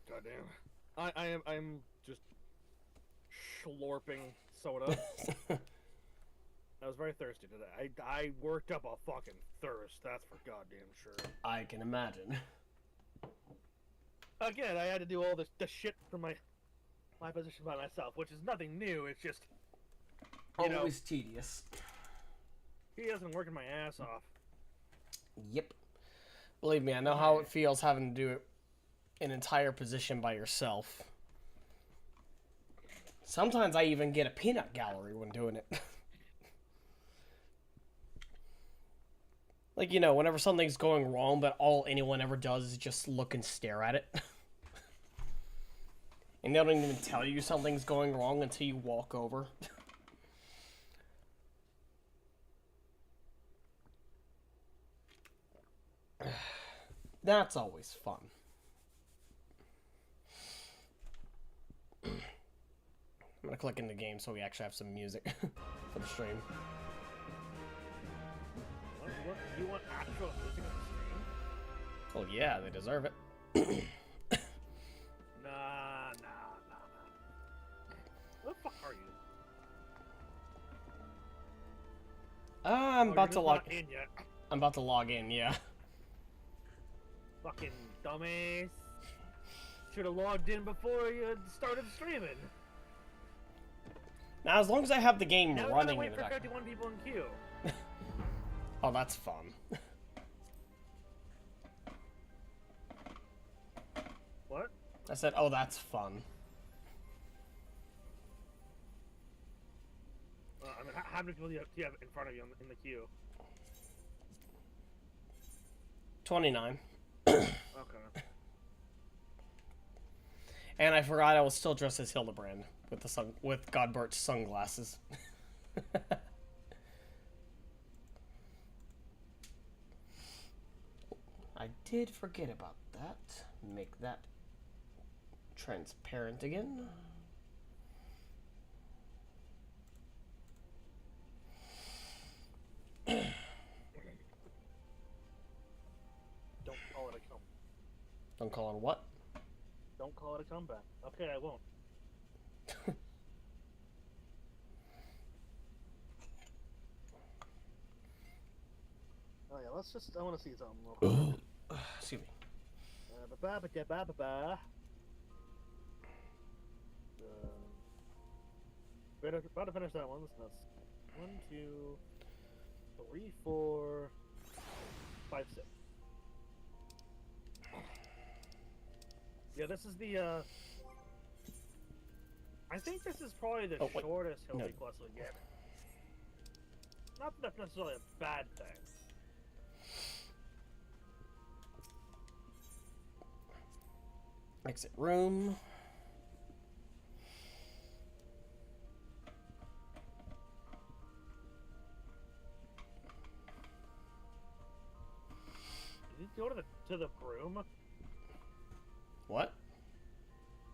Goddamn. I'm just slurping soda. I was very thirsty today. I worked up a fucking thirst, that's for goddamn sure. I can imagine. Again, I had to do all this shit from my position by myself, which is nothing new, it's just... Always tedious. He has been working my ass off. Yep. Believe me, I know how it feels having to do an entire position by yourself. Sometimes I even get a peanut gallery when doing it. Like, you know, whenever something's going wrong, but all anyone ever does is just look and stare at it. And they don't even tell you something's going wrong until you walk over. That's always fun. I'm gonna click in the game so we actually have some music for the stream. What? You want actual music on the stream? Well, yeah, they deserve it. Nah. What the fuck are you? I'm about to log in yet. I'm about to log in, yeah. Fucking dumbass. Should have logged in before you started streaming. Now, as long as I have the game now running wait in the for background. 51 people in queue. Oh, that's fun. What? I said, oh, that's fun. I mean, how many people do you have in front of you in the queue? 29. Okay. And I forgot I was still dressed as Hildebrand with Godbert's sunglasses. I did forget about that. Make that transparent again. Don't call it a comeback. Don't call it what? Don't call it a comeback. Okay, I won't. Oh yeah, let's just. I want to see something real quick. Excuse me. Ba-ba-ba-ba-ba-ba. About to finish that one. Listen, that's 1, 2, 3, 4, 5, 6. Yeah, this is the. I think this is probably the shortest Hildy quest we get. Not that that's necessarily a bad thing. Exit room. Did you go to the broom? What?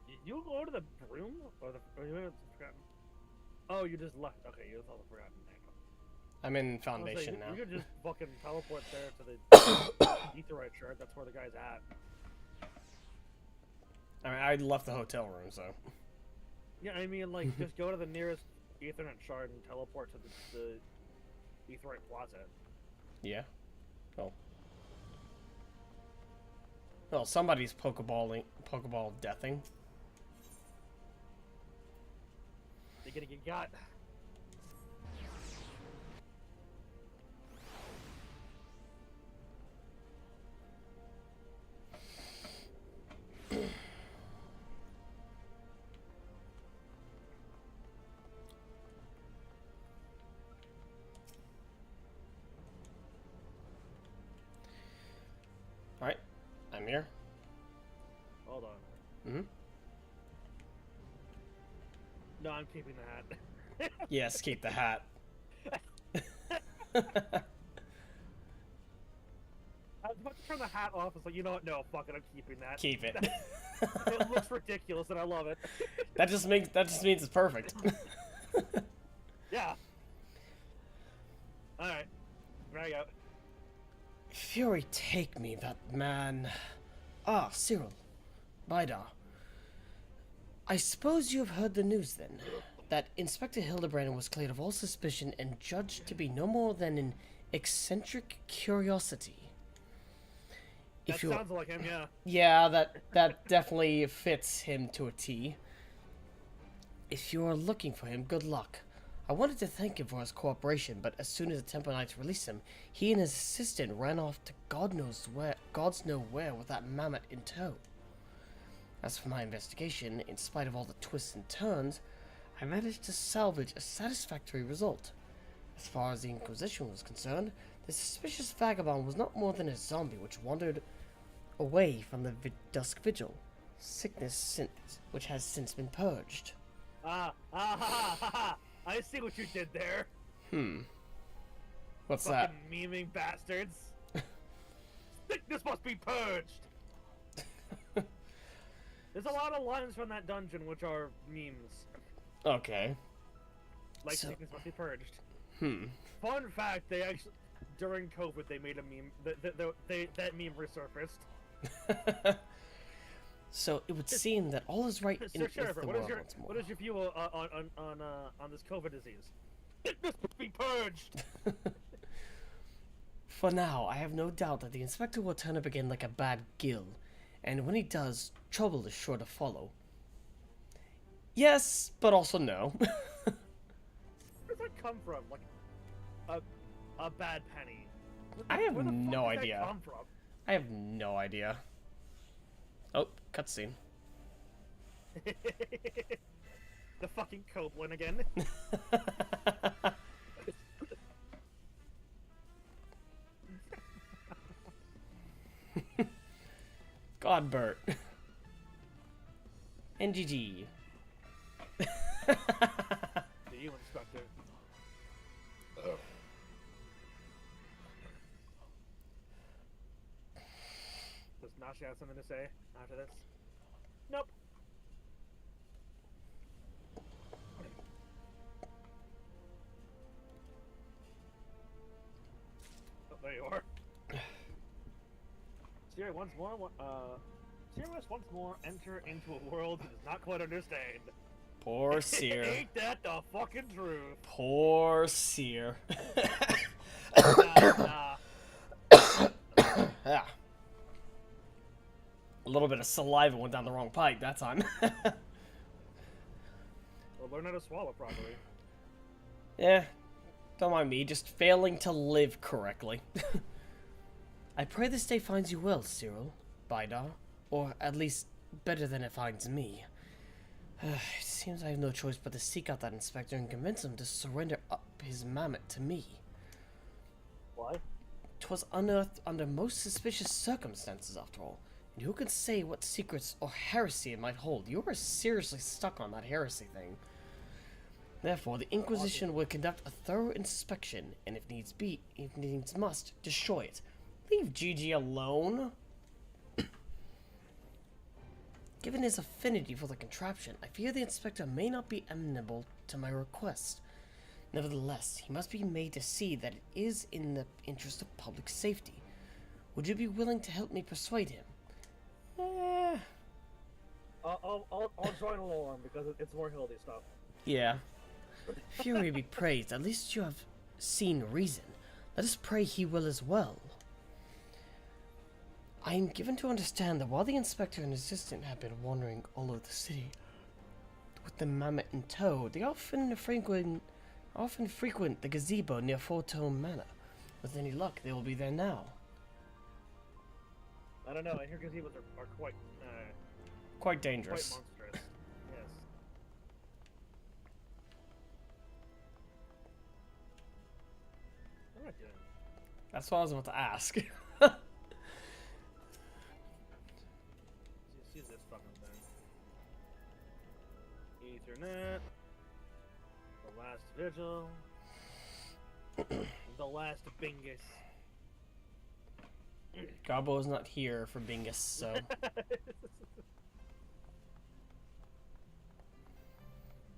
Did you go to the broom? Or you forgotten? Oh, you just left. Okay, you saw the forgotten thing. I'm in Foundation now. You could just fucking teleport there to the Aetheryte shard. That's where the guy's at. I mean, I left the hotel room, so. Yeah, I mean, like, just go to the nearest Aetheryte shard and teleport to the Aetheryte Plaza. Yeah. Oh. Well, somebody's Pokeball deathing. You're gonna get got. Alright, I'm here. Hold on. Mm-hmm. No, I'm keeping the hat. Yes, keep the hat. I was about to turn the hat off. It's like, you know what? No, fuck it. I'm keeping that. Keep it. It looks ridiculous, and I love it. That just means it's perfect. Yeah. All right. There you go. Fury, take me, that man. Ah, Cyril. Bidar. I suppose you have heard the news, then, that Inspector Hildebrand was cleared of all suspicion and judged to be no more than an eccentric curiosity. That sounds like him, yeah. Yeah, that definitely fits him to a T. If you are looking for him, good luck. I wanted to thank him for his cooperation, but as soon as the Temple Knights released him, he and his assistant ran off to God's know where with that mammoth in tow. As for my investigation, in spite of all the twists and turns, I managed to salvage a satisfactory result. As far as the Inquisition was concerned, the suspicious vagabond was not more than a zombie which wandered away from the Dusk Vigil, which has since been purged. I see what you did there. What's Fucking memeing bastards. Sickness must be purged. There's a lot of lines from that dungeon which are memes. Okay. Like sickness must be purged. Fun fact, they actually, during COVID, they made a meme, that meme resurfaced. So it would seem that all is right in Sheriff, the what world is once more. what is your view on this COVID disease? Sickness must be purged! For now, I have no doubt that the Inspector will turn up again like a bad gill, and when he does, trouble is sure to follow. Yes, but also no. Where does that come from? Like, a bad penny? I have Where the fuck no does idea. That come from? I have no idea. Oh, cutscene. The fucking Coblin again. God, Bert. NGG. To you, Inspector. Does Nashi have something to say after this? Nope. Oh, there you are. Siri once more enter into a world he does not quite understand. Poor Seer. Ain't that the fucking truth? Poor Seer. Nah. Yeah. A little bit of saliva went down the wrong pipe that time. Well, learn how to swallow properly. Yeah. Don't mind me, just failing to live correctly. I pray this day finds you well, Cyril, Bidar, or at least better than it finds me. It seems I have no choice but to seek out that inspector and convince him to surrender up his mammoth to me. Why? 'Twas unearthed under most suspicious circumstances, after all, and who can say what secrets or heresy it might hold? You are seriously stuck on that heresy thing. Therefore, the Inquisition will conduct a thorough inspection, and if needs must, destroy it. Leave Gigi alone. Given his affinity for the contraption, I fear the inspector may not be amenable to my request. Nevertheless, he must be made to see that it is in the interest of public safety. Would you be willing to help me persuade him? I'll join along because it's more Hildy stuff. Yeah. Fury be praised. At least you have seen reason. Let us pray he will as well. I am given to understand that while the inspector and assistant have been wandering all over the city with the mammoth in tow, they often frequent the gazebo near Fortone Manor. With any luck, they will be there now. I don't know. I hear gazebos are quite dangerous. Quite monstrous. Yes. What am I doing? That's what I was about to ask. See this fucking thing. Ethernet. The last vigil. The last Bingus. Garbo's not here for Bingus, so...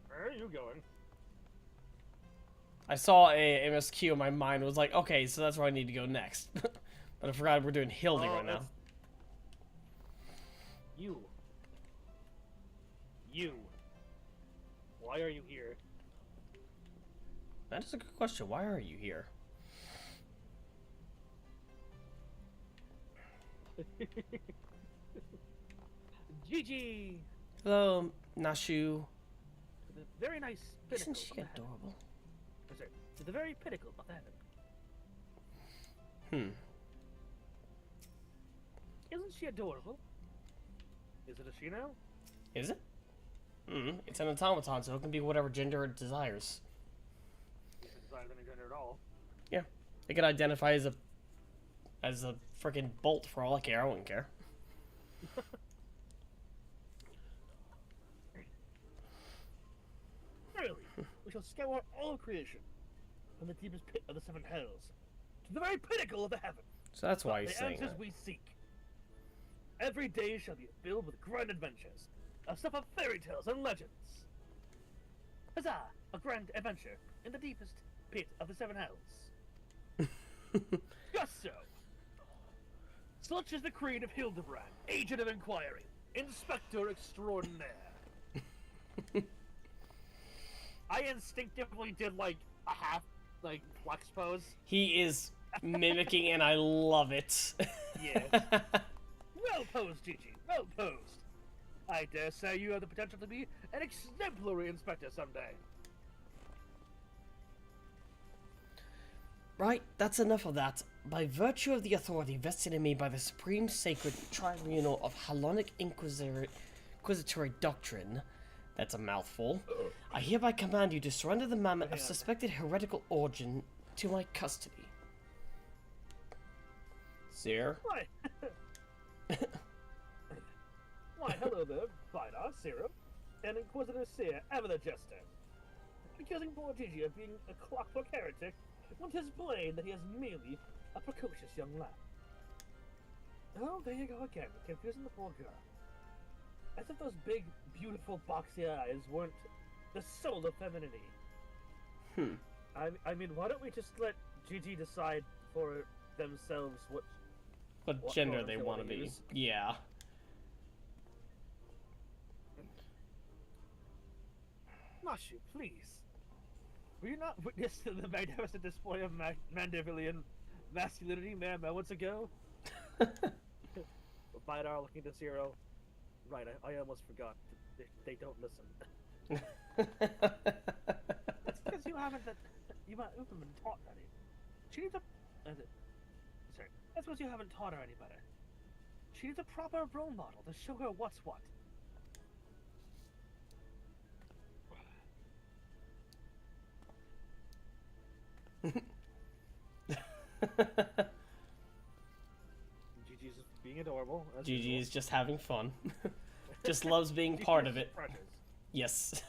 Where are you going? I saw a MSQ in my mind. Was like, okay, so that's where I need to go next. But I forgot we're doing Hildy right now. You. You. Why are you here? That is a good question. Why are you here? Gigi! Hello, Nashu. The very nice pinnacle Isn't she of the heaven. adorable? Oh, sorry. To the very pinnacle of the heaven. Isn't she adorable? Is it a she now? Is it? It's an automaton, so it can be whatever gender it desires. If it decides any gender at all. Yeah. It could identify as a freaking bolt for all I care. I wouldn't care. Really, we shall scour all of creation, from the deepest pit of the seven hells, to the very pinnacle of the heaven. So that's why he's The saying answers that. we seek. Every day shall be filled with grand adventures, a stuff of fairy tales and legends. Huzzah! A grand adventure in the deepest pit of the seven hells. Just so. Such is the creed of Hildebrand, agent of inquiry, inspector extraordinaire. I instinctively did like a half, flex pose. He is mimicking, and I love it. Yes. Well posed, Gigi. Well posed. I dare say you have the potential to be an exemplary inspector someday. Right, that's enough of that. By virtue of the authority vested in me by the Supreme Sacred Tribunal of Hellenic Inquisitory Doctrine, that's a mouthful, I hereby command you to surrender the mammoth of suspected heretical origin to my custody. Sir? Why? Why, hello there, Bidar, Serum, and Inquisitor Seer, ever the jester. Accusing poor Gigi of being a clockwork heretic, when 'tis plain that he is merely a precocious young lad. Oh, there you go again, confusing the poor girl. As if those big, beautiful, boxy eyes weren't the soul of femininity. I mean, why don't we just let Gigi decide for themselves What gender pronouns they want to be. use? Yeah. Nashu, please. Were you not witness to the magnificent display of Mandevillian masculinity mere moments ago? Bidar looking to Zero. Right, I almost forgot. They don't listen. That's because you haven't been taught any. She needs a... sorry. That's because you haven't taught her any better. She needs a proper role model to show her what's what. Gigi's being adorable. Gigi is just having fun. Just loves being part of it. Precious. Yes.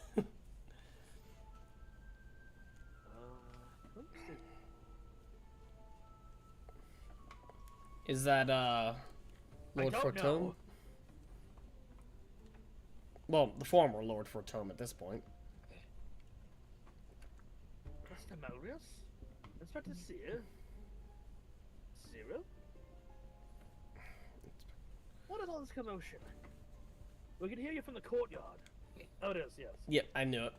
Is that, Lord Fortome? Well, the former Lord Fortome at this point. Mr. Malrius? Inspector Seer? Zero? What is all this commotion? We can hear you from the courtyard. Oh, it is, yes. Yep, I knew it.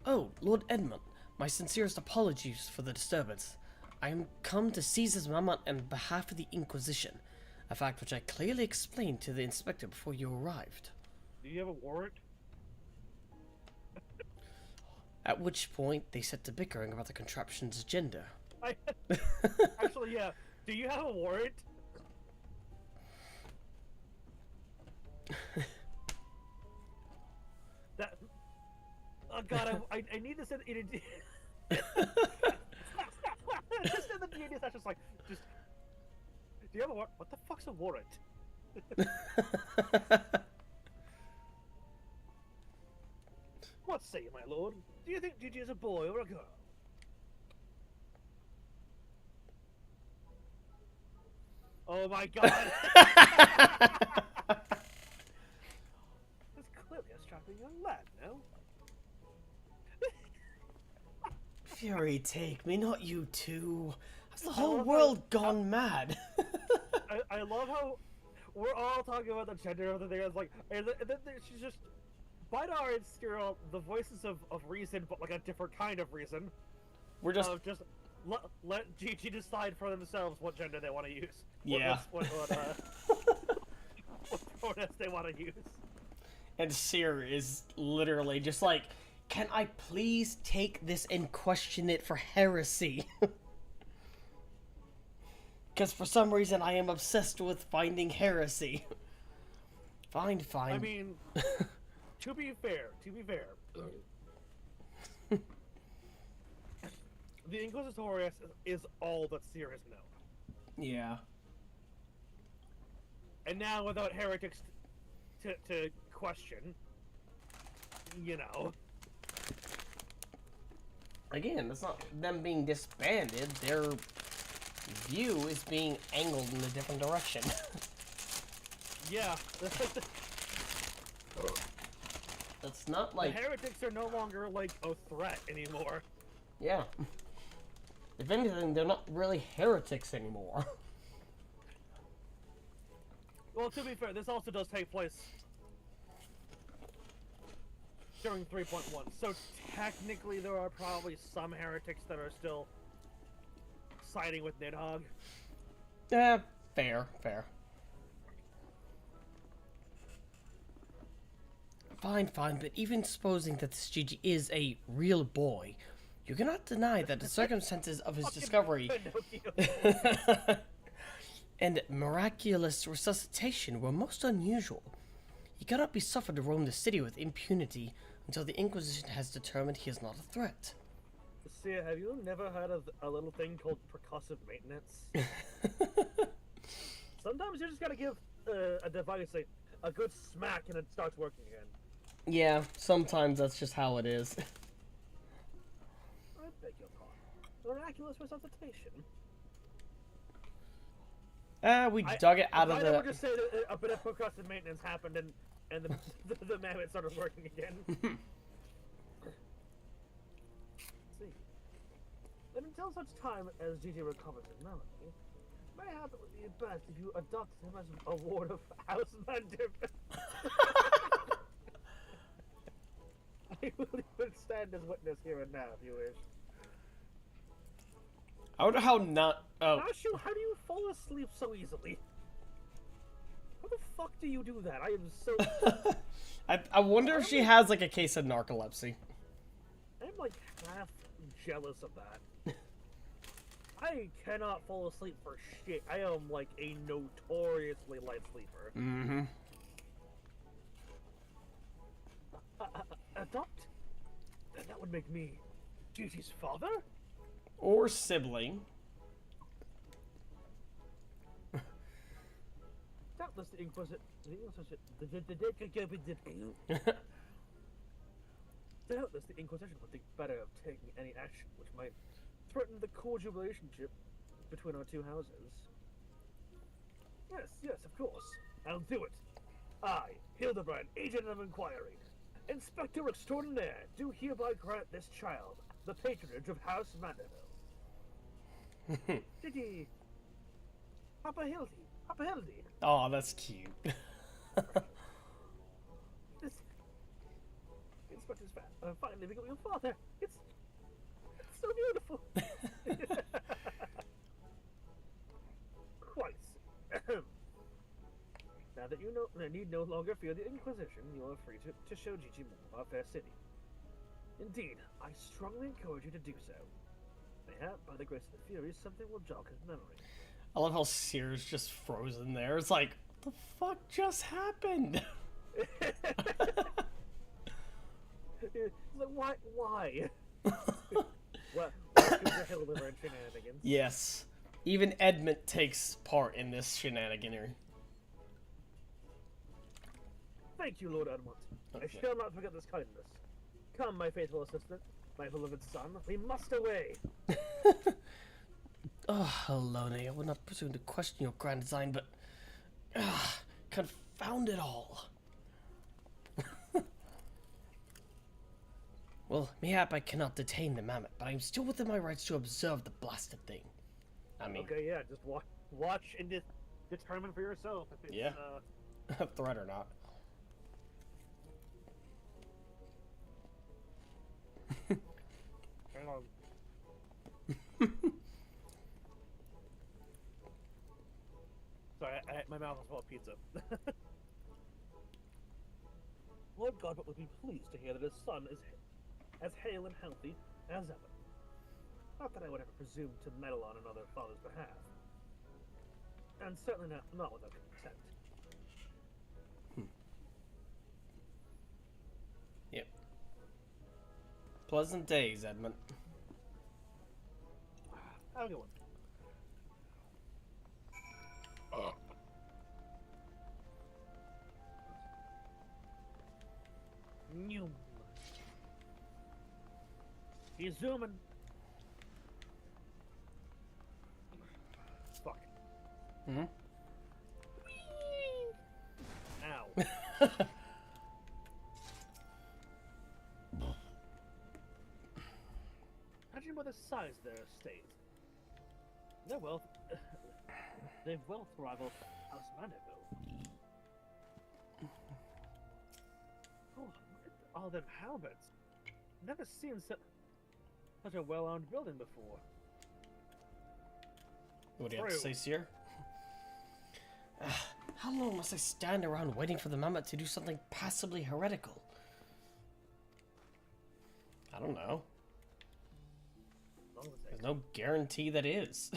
Oh, Lord Edmund, my sincerest apologies for the disturbance. I am come to seize his mammoth on behalf of the Inquisition, a fact which I clearly explained to the inspector before you arrived. Do you have a warrant? At which point, they set to bickering about the contraption's gender. Actually, yeah. Do you have a warrant? That... Oh god, I need this in just in the D&D that's just like, just... Do you have a warrant? What the fuck's a warrant? What say you, my lord? Do you think Gigi is a boy or a girl? Oh my god! That's clearly a strapping young lad, no? Fury, take me, not you too. Has the whole world gone mad? I love how we're all talking about the gender of the thing. It's like, and then she's just, Bidar and Cyril, the voices of reason, but like a different kind of reason. We're just let Gigi decide for themselves what gender they want to use. Yeah. What pronouns they want to use. And Seer is literally just like, can I please take this and question it for heresy? Because for some reason I am obsessed with finding heresy. Fine. I mean, to be fair, the Inquisitorius is all that Seer has known. Yeah. And now without heretics to question, you know. Again, it's not them being disbanded. Their view is being angled in a different direction. Yeah. It's not like... The heretics are no longer, like, a threat anymore. Yeah. If anything, they're not really heretics anymore. Well, to be fair, this also does take place during 3.1, so technically there are probably some heretics that are still siding with Nidhogg. Yeah, fair. Fine, but even supposing that this Gigi is a real boy, you cannot deny that the circumstances of his discovery and miraculous resuscitation were most unusual. He cannot be suffered to roam the city with impunity until the Inquisition has determined he is not a threat. See, have you never heard of a little thing called percussive maintenance? Sometimes you just gotta give a device a good smack and it starts working again. Yeah, sometimes that's just how it is. I beg your pardon. Miraculous resuscitation. We dug it out of the... I would just say that a bit of percussive maintenance happened and the mammoth started working again. See. But until such time as Gigi recovers his memory, mayhap it would be best if you adopted him as a ward of House Mandir. I will even stand as witness here and now, if you wish. I wonder how not... Oh. Ashu, how do you fall asleep so easily? How the fuck do you do that? I am so... I wonder if she has, like, a case of narcolepsy. I'm, like, half jealous of that. I cannot fall asleep for shit. I am, like, a notoriously light sleeper. Mm-hmm. Adopt? Then that would make me Gigi's father? Or sibling. Doubtless the Inquisition... Doubtless the Inquisition would think better of taking any action which might threaten the cordial relationship between our two houses. Yes, of course. I'll do it. I, Hildebrand, Agent of Inquiry, Inspector Extraordinaire, do hereby grant this child the patronage of House Mandeville. Diddy. Papa Hildy. Oh, that's cute. This Inspector's finally become your father. It's so beautiful. Quite. Now that you need no longer fear the Inquisition, you are free to show Gigi more of our fair city. Indeed, I strongly encourage you to do so. Mayhap, by the grace of the Furies, something will jog his memory. I love how Seer's just frozen there. It's like, what the fuck just happened? Like, why? What the Hildebrand shenanigans? Yes. Even Edmund takes part in this shenaniganery. Thank you, Lord Edmund. Okay. I shall not forget this kindness. Come, my faithful assistant, my beloved son, we must away. Oh, Alone, I would not presume to question your grand design, but... confound it all. Well, mayhap I cannot detain the mammoth, but I am still within my rights to observe the blasted thing. I mean, Okay, yeah, just watch and determine for yourself if it's yeah. A threat or not. Hang on. Sorry, my mouth is full of pizza. Lord Godwit would be pleased to hear that his son is as hale and healthy as ever. Not that I would ever presume to meddle on another father's behalf. And certainly not without consent. Yep. Pleasant days, Edmund. Have a good one. Noom. He's zooming. Fuck. Mm-hmm. Ow. Judging by the size of their estate, their wealth, their wealth rival House Mandeville. Oh, look at all them halberds. Never seen such a well-armed building before. What do you have to say, Seer? How long must I stand around waiting for the mammoth to do something passably heretical? I don't know. There's no guarantee that is.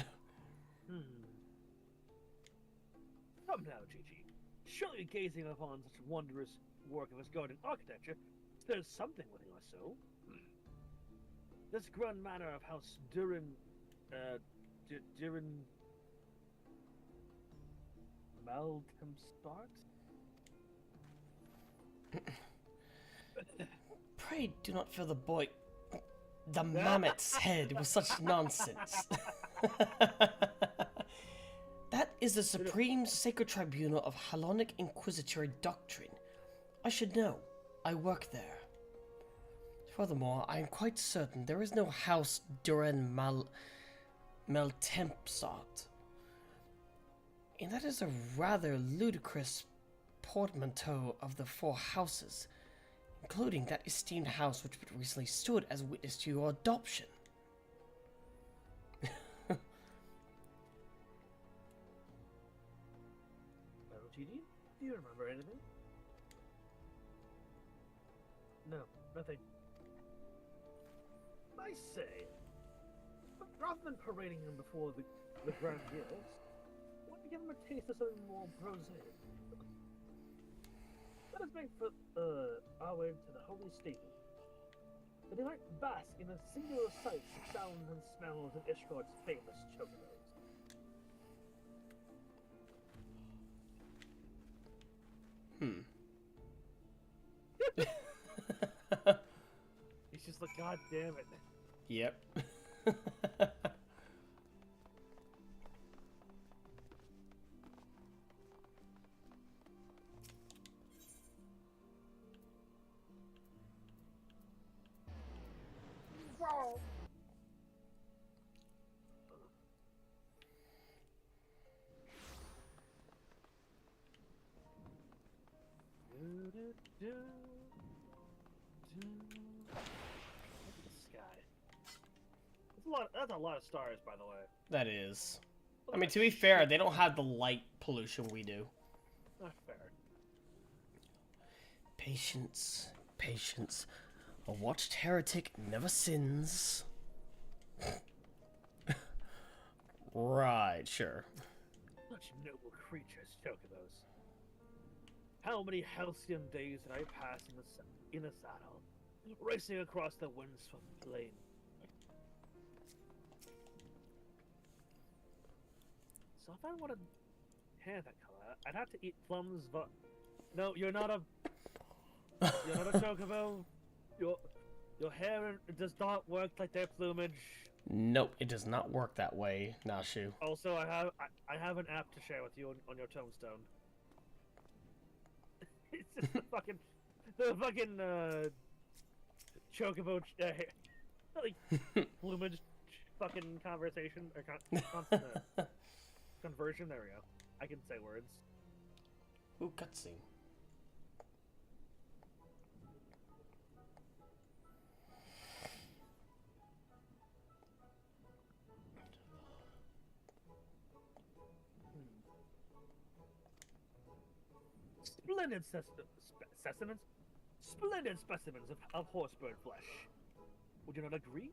Come now, Gigi. Surely gazing upon such wondrous work of Asgardian architecture, there's something within our soul. This grand manor of House Durin, Malcolmstart? Pray do not fill the mammoth's head with such nonsense. That is the supreme sacred tribunal of Hellenic Inquisitory doctrine. I should know. I work there. Furthermore, I am quite certain there is no House Duran Maltempsart. And that is a rather ludicrous portmanteau of the four houses, including that esteemed house which but recently stood as witness to your adoption. Well, Gigi, do you remember anything? No, nothing. I say, but rather than parading him before the grand guilds, why don't we give him a taste of something more prosaic? Let us make for our way to the holy stable, that he might bask in the singular sights, sounds, and smells of Ishgard's famous chocobos. He's just like, God damn it. Yep. Wow. Look at the sky. That's a lot of stars, by the way. That is. I mean, to be fair, they don't have the light pollution we do. Not fair. Patience, patience. A watched heretic never sins. Right, sure. Such noble creatures, chocobos. How many halcyon days did I pass in the saddle, racing across the windswept plain? So if I wanted hair that color, I'd have to eat plums, but no, you're not a chocobo. Your hair does not work like their plumage. Nope, it does not work that way, Nashu. Also, I have an app to share with you on your tombstone. It's just the fucking chocobo like plumage fucking conversation or conversion. There we go. I can say words. Ooh, cutscene. Splendid specimens. Splendid specimens of horsebird flesh. Would you not agree?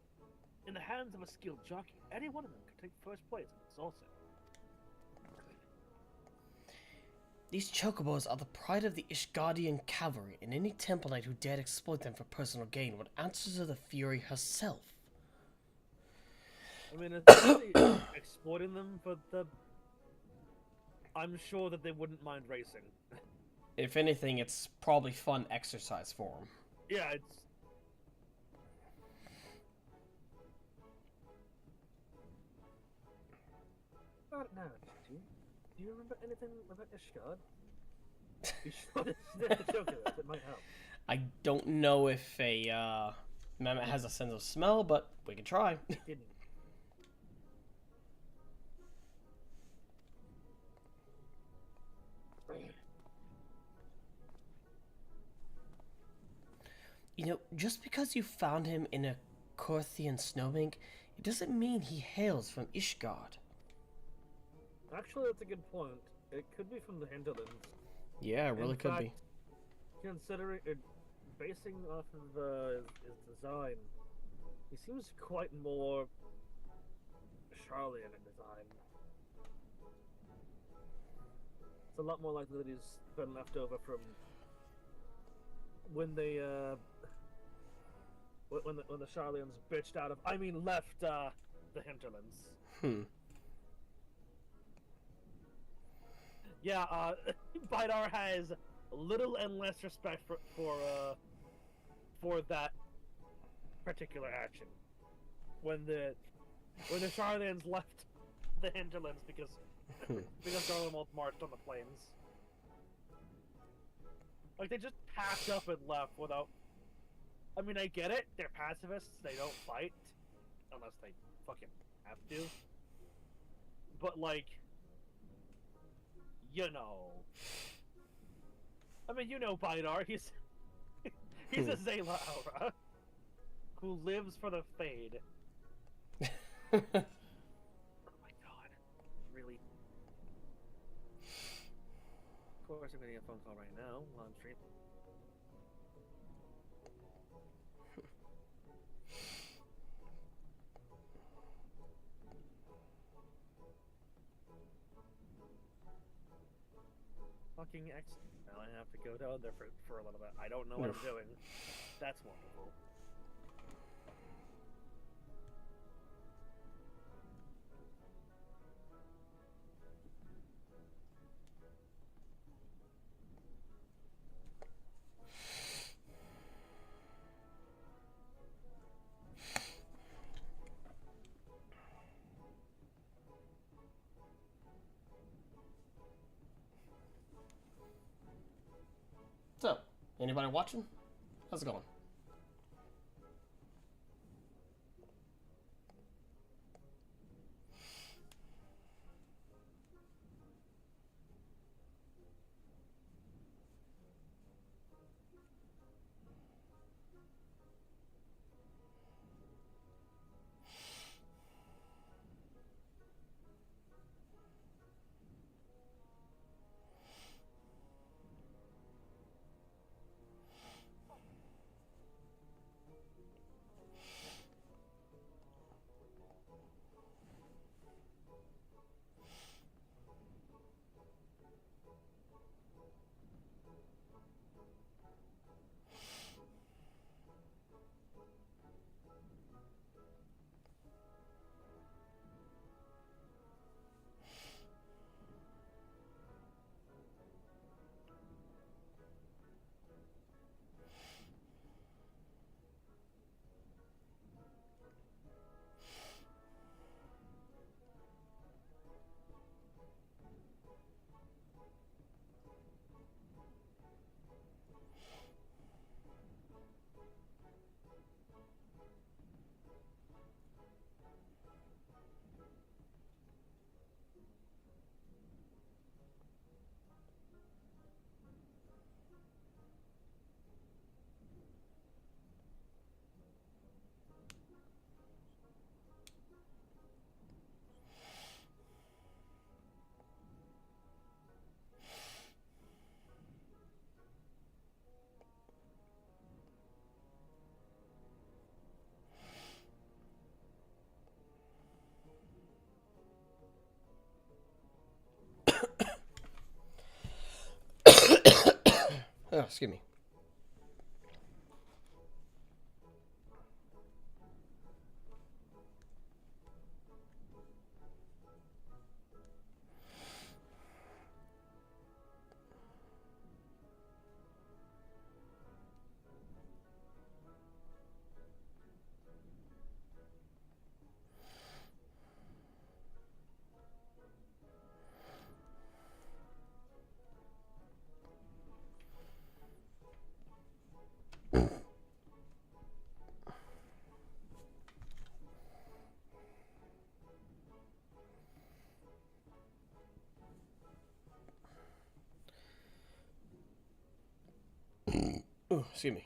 In the hands of a skilled jockey, any one of them could take first place in this also. These chocobos are the pride of the Ishgardian cavalry, and any Temple Knight who dared exploit them for personal gain would answer to the Fury herself. I mean, especially exploiting them for the... I'm sure that they wouldn't mind racing. If anything, it's probably fun exercise for them. Yeah, it's... Now, do you remember anything about Ishgard? Be sure to sniff the chocobos, it might help. I don't know if a mammoth has a sense of smell, but we can try. Didn't. You know, just because you found him in a Korthian snowbank, it doesn't mean he hails from Ishgard. Actually, that's a good point. It could be from the hinterlands. Yeah, it really could be. Considering it, basing off of his design, he seems quite more Charlian in design. It's a lot more likely that he's been left over from when they when the Charlians bitched out of, left the hinterlands. Yeah, Bidar has little and less respect for that particular action. When the Charlians left the hinterlands because Garlemald marched on the plains. Like, they just packed up and left without... I mean, I get it. They're pacifists. They don't fight. Unless they fucking have to. But, like... You know... I mean, you know Bidar. He's a Zayla Aura. Who lives for the Fade. Oh my god. Really? Of course, I'm getting a phone call right now while I'm streaming. Fucking X. Now I have to go down there for a little bit. I don't know what I'm doing. That's wonderful. So, anybody watching? How's it going? excuse me. Ooh, excuse me.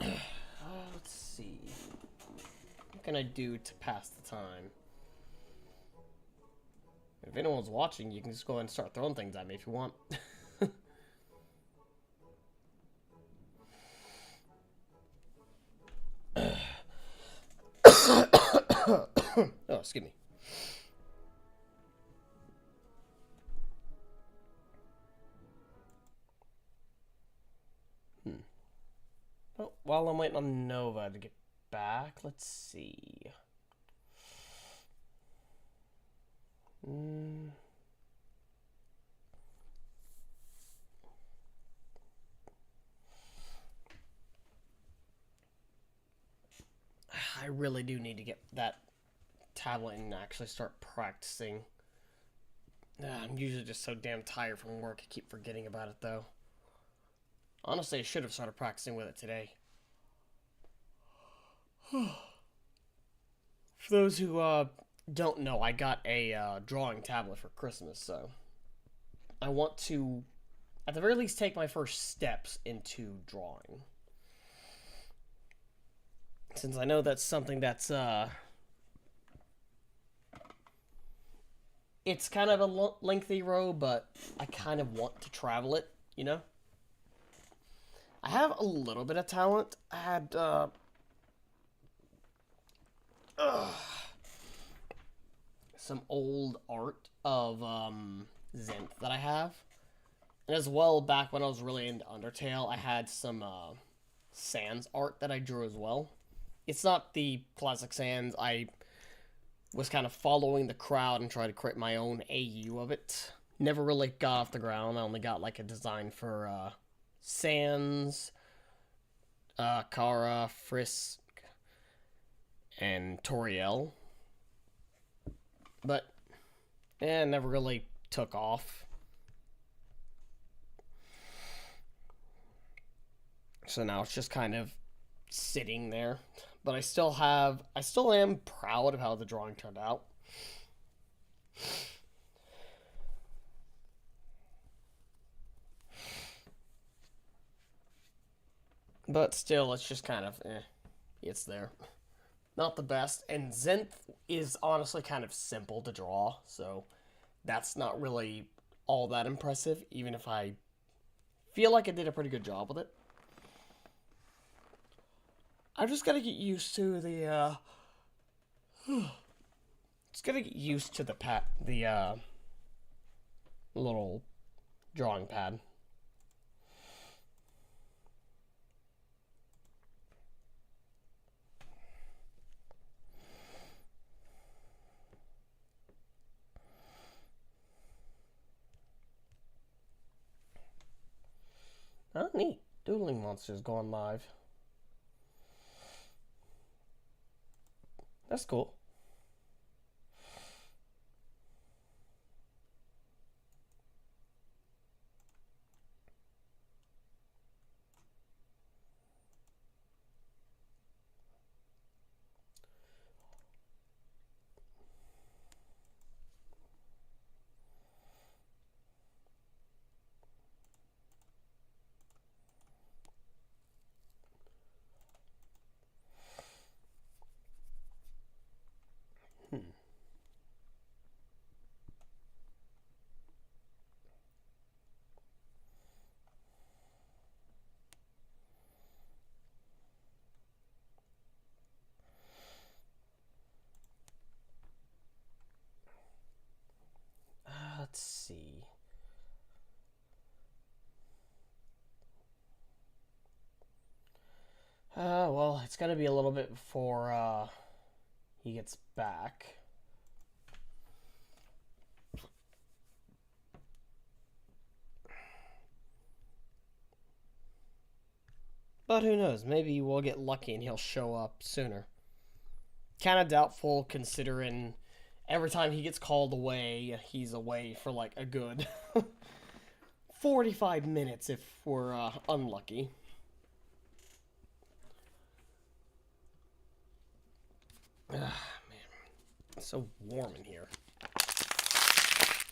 Let's see. What can I do to pass the time? If anyone's watching, you can just go ahead and start throwing things at me if you want. Oh, excuse me. Well, while I'm waiting on Nova to get back, let's see. I really do need to get that tablet and actually start practicing. I'm usually just so damn tired from work, I keep forgetting about it though. Honestly, I should have started practicing with it today. For those who don't know, I got a drawing tablet for Christmas, so I want to, at the very least, take my first steps into drawing. Since I know that's something that's, it's kind of a lengthy road, but I kind of want to travel it, you know? I have a little bit of talent. I had, some old art of, Zenth that I have. And as well, back when I was really into Undertale, I had some, Sans art that I drew as well. It's not the classic Sans. I was kind of following the crowd and tried to create my own AU of it. Never really got off the ground. I only got, like, a design for, Sans, Kara, Frisk, and Toriel. But, never really took off. So now it's just kind of sitting there. But I still am proud of how the drawing turned out. But still, it's just kind of, it's there. Not the best. And Zenth is honestly kind of simple to draw, so that's not really all that impressive, even if I feel like I did a pretty good job with it. I just gotta get used to the, just gotta get used to the little drawing pad. Oh, neat. Dueling Monsters going live. That's cool. Well, it's gonna be a little bit before, he gets back. But who knows? Maybe we'll get lucky and he'll show up sooner. Kind of doubtful considering every time he gets called away, he's away for like a good 45 minutes if we're unlucky. Man, it's so warm in here.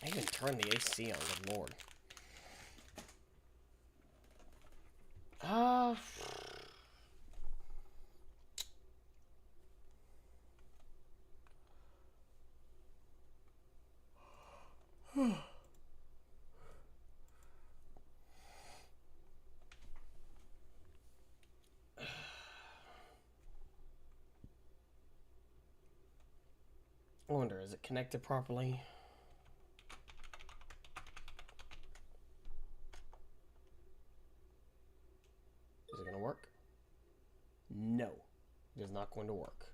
I even turned the AC on, good lord. I wonder, is it connected properly? Is it going to work? No, it is not going to work.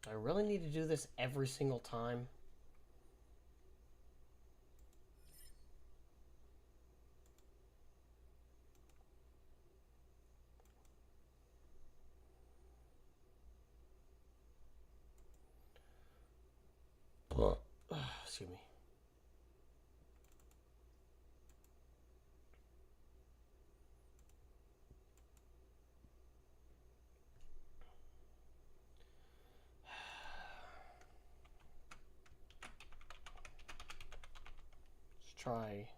I really need to do this every single time. Excuse me. Let's try.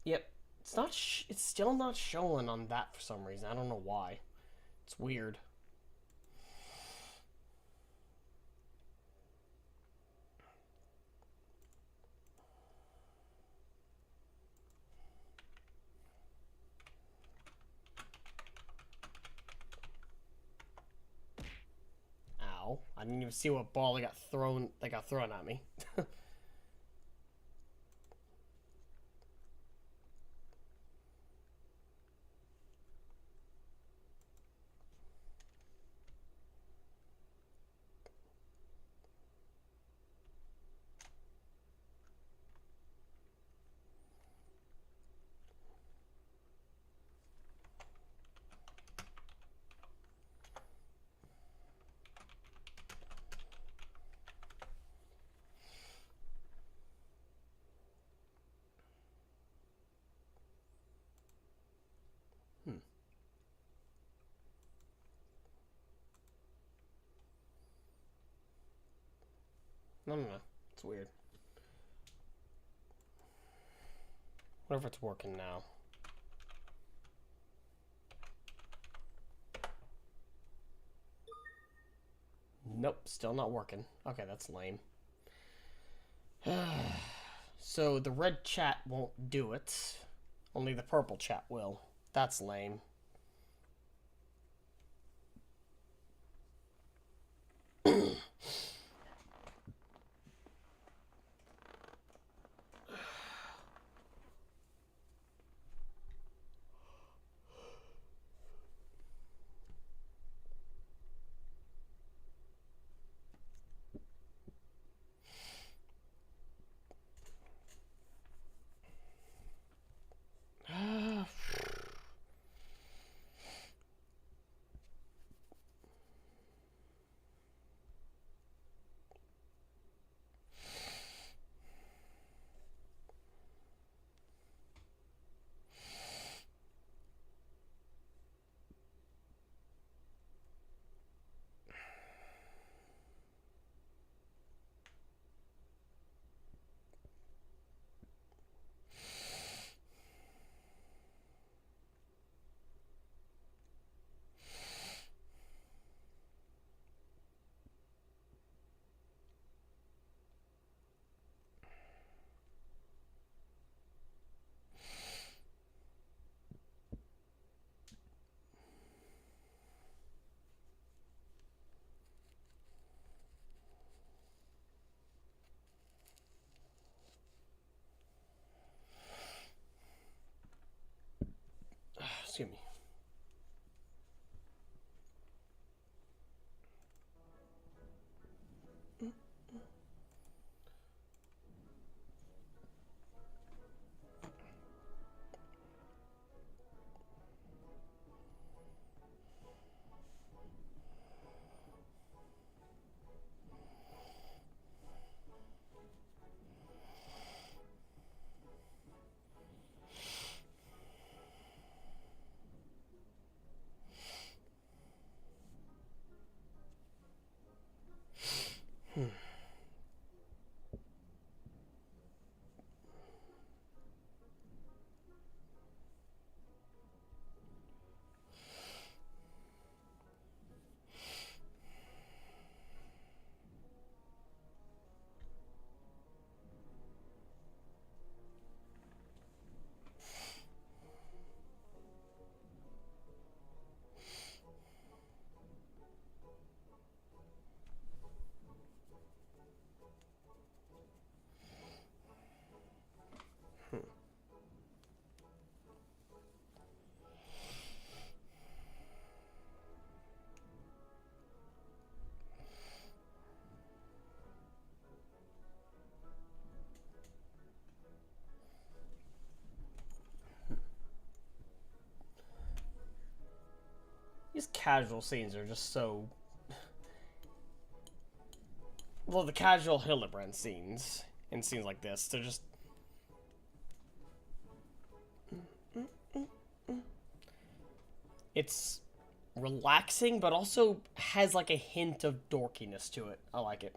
Yep, it's not. It's still not showing on that for some reason. I don't know why. It's weird. Ow! I didn't even see what ball got thrown. That got thrown at me. No. It's weird. Wonder if it's working now. Nope, still not working. Okay, that's lame. So the red chat won't do it. Only the purple chat will. That's lame. These casual scenes are just so... Well, the casual Hildebrand scenes, and scenes like this, they're just... It's relaxing, but also has like a hint of dorkiness to it. I like it.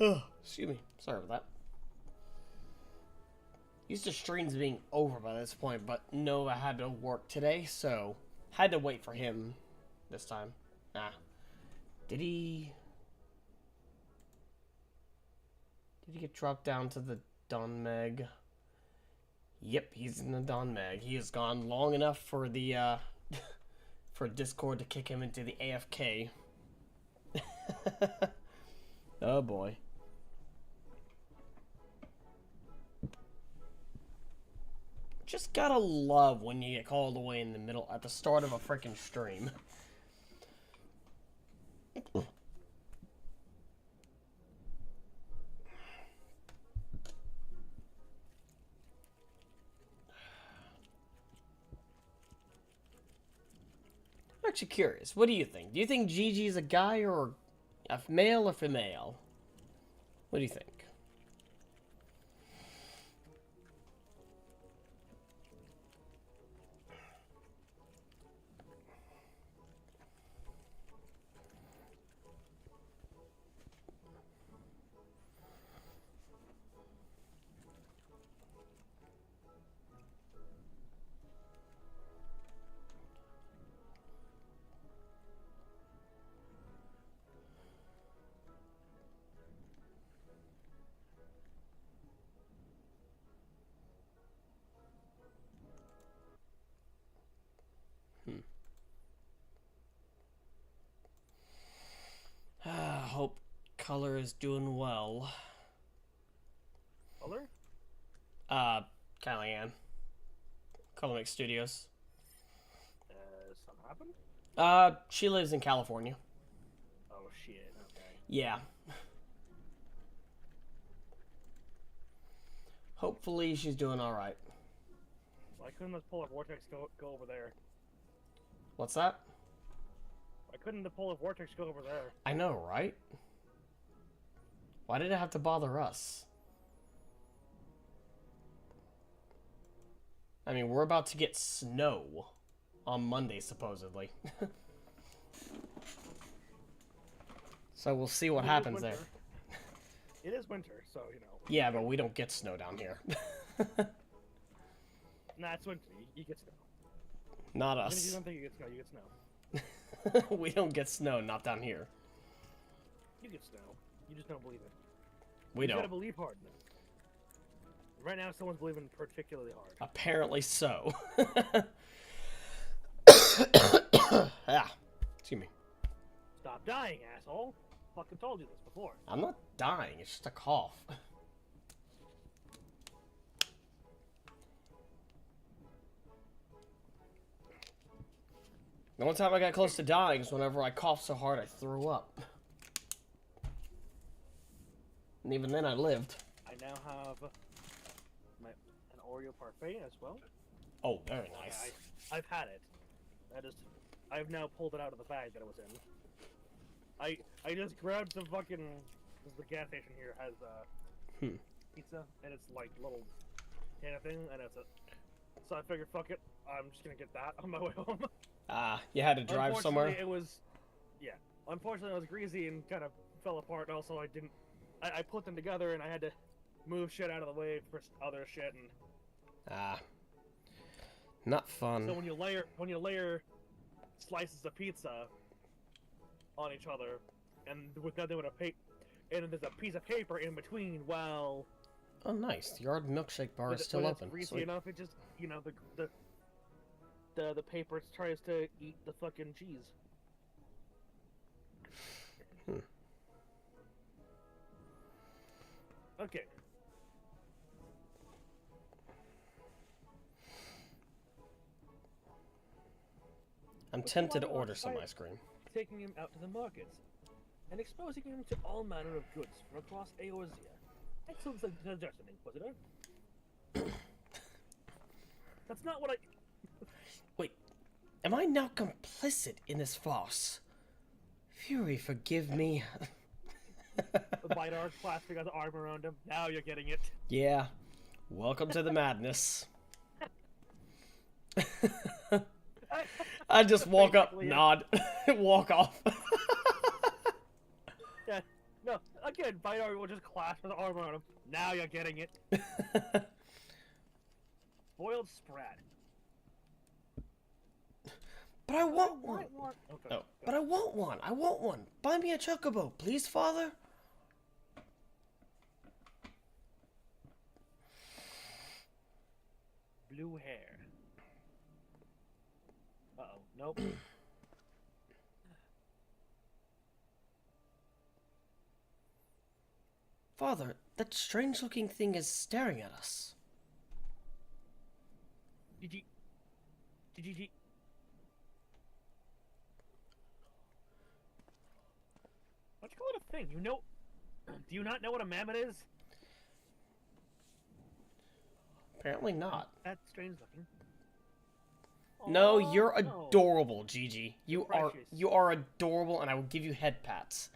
Oh, excuse me. Sorry about that. Used to streams being over by this point, but no, I had to work today, so had to wait for him this time. Did he get dropped down to the Don Meg? Yep, he's in the Don Meg. He has gone long enough for the for Discord to kick him into the AFK. Oh boy. Just gotta love when you get called away in the middle at the start of a freaking stream. I'm actually curious. What do you think? Do you think Gigi is a guy or a male or female? What do you think? Hope Color is doing well. Color? Kellyanne. Color Mix Studios. Something happened? She lives in California. Oh shit, okay. Yeah. Hopefully she's doing alright. Why couldn't the polar vortex go over there? What's that? Why couldn't the polar vortex go over there? I know, right? Why did it have to bother us? I mean, we're about to get snow on Monday, supposedly. So we'll see what happens there. It is winter, so, you know. Yeah, but we don't get snow down here. Nah, it's winter. You get snow. Not Even if us. you don't think you get snow, you get snow. We don't get snow, not down here. You get snow. You just don't believe it. We You don't. gotta believe hard. Right now, someone's believing particularly hard. Apparently so. Ah, excuse me. Stop dying, asshole. Fucking told you this before. I'm not dying, it's just a cough. The one time I got close to dying is whenever I coughed so hard I threw up. And even then I lived. I now have an Oreo parfait as well. Oh, very nice. I've had it. I've now pulled it out of the bag that it was in. I just grabbed some fucking... The gas station here has pizza, and it's like little can of thing, and it's a... So I figured, fuck it, I'm just gonna get that on my way home. You had to drive somewhere? It was... Yeah. Unfortunately, it was greasy and kind of fell apart, and also I put them together, and I had to move shit out of the way for other shit, and... Not fun. So when you layer slices of pizza on each other, and with nothing but a paper, and there's a piece of paper in between. Well, Oh, nice. The yard milkshake bar is still when open. it's greasy Sweet. enough, it just the paper tries to eat the fucking cheese. Okay. I'm tempted to order some ice cream. Taking him out to the markets and exposing him to all manner of goods from across Eorzea. Excellent suggestion, Inquisitor. That's not what I... Wait, am I now complicit in this farce? Fury, forgive me. Vidar clasping his arm around him. Now you're getting it. Yeah. Welcome to the madness. I just walk up, nod, walk off. Yeah, no, again, Vidar will just clasp his arm around him. Now you're getting it. Boiled sprat. But I want one. Okay. Oh, but I want one. I want one. Buy me a chocobo, please, Father. Blue hair. Uh-oh. Nope. Father, that strange-looking thing is staring at us. Did you... Why'd you call it a thing? You know... Do you not know what a mammoth is? Apparently not. That's strange looking. No, Aw, you're no. adorable, Gigi. You Precious. are adorable, and I will give you head pats.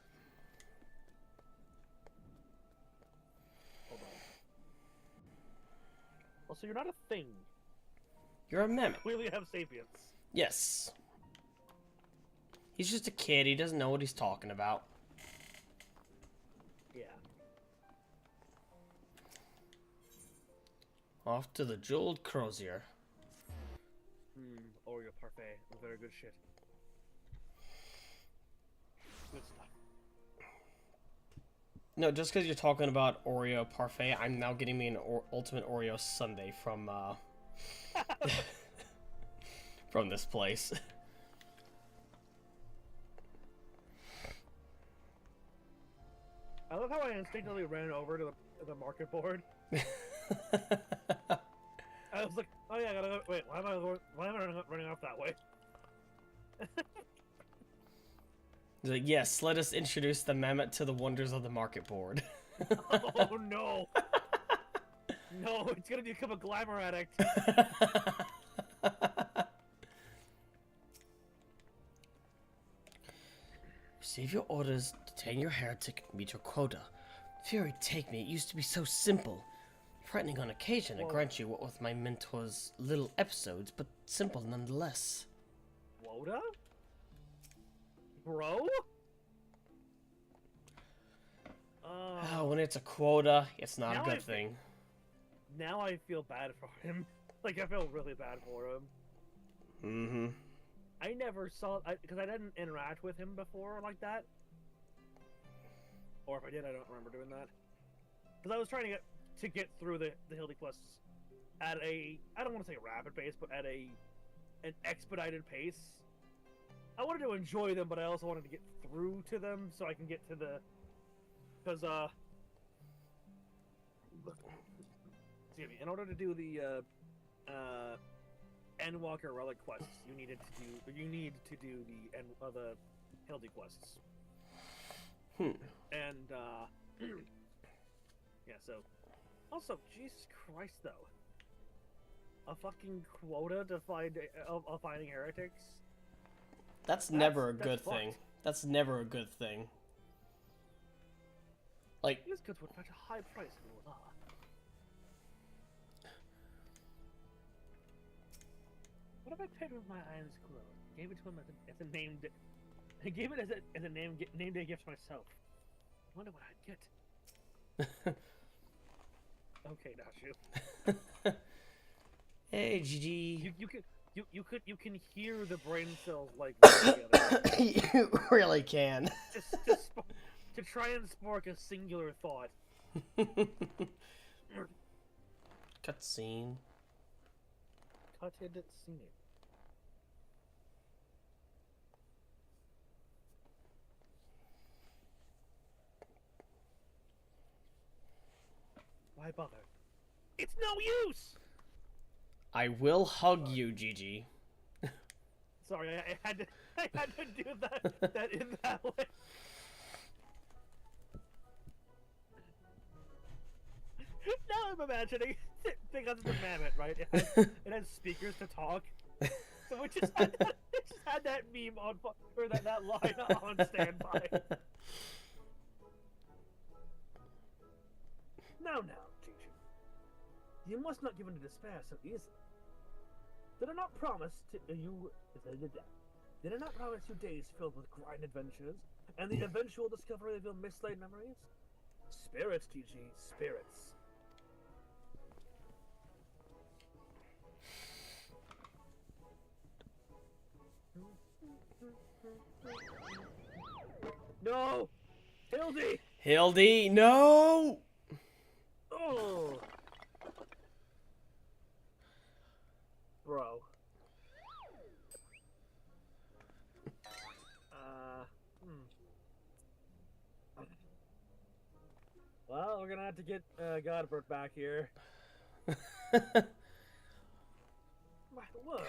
Hold on. Well, so you're not a thing. You're a mammoth. Clearly have sapience. Yes. He's just a kid. He doesn't know what he's talking about. Yeah. Off to the jeweled crozier. Oreo parfait. Very good shit. Good stuff. No, just because you're talking about Oreo parfait, I'm now getting me an ultimate Oreo sundae from from this place. I love how I instinctively ran over to the market board. I was like, oh yeah, I gotta go. Wait, why am I running off that way? He's like, yes, let us introduce the mammoth to the wonders of the market board. Oh no! No, it's gonna become a glamour addict. Receive your orders, detain your heretic, meet your quota. Fury, take me. It used to be so simple. Frightening on occasion, I grant you what with my mentor's little episodes, but simple nonetheless. Quota? Bro? When it's a quota, it's not a good thing. Now I feel bad for him. Like, I feel really bad for him. Mm-hmm. I never saw... Because I didn't interact with him before like that. Or if I did, I don't remember doing that. Because I was trying to get through the Hildy quests at a... I don't want to say rapid pace, but at an expedited pace. I wanted to enjoy them, but I also wanted to get through to them so I can get to the... Because, excuse me, in order to do the, Endwalker Relic quests, you need to do the Hildy quests. And, yeah, so... Also, Jesus Christ, though. A fucking quota to find, of finding heretics? That's never a good thing. That's never a good thing. Like... These goods would fetch a high price in Luna. What if I paid with my eyes closed? Gave it to him as a named... I gave it as a name day gift myself. I wonder what I'd get. Okay, Dashu. Hey, GG. You can... You can hear the brain cells like together. You really can. To try and spark a singular thought. Cutscene. Cutted scene. Why bother? It's no use! I will hug you, Gigi. Sorry, I had to do that in that way. Now I'm imagining because it's a mammoth, right? It has speakers to talk. So it just had that meme on, or that line on standby. Now, Gigi. You must not give in to despair so easily. Did I not promise you days filled with grind adventures and the eventual discovery of your mislaid memories? Spirits, Gigi, spirits. No! Hildy! Hildy, no! Oh! Bro. Well, we're gonna have to get Godbert back here. My word!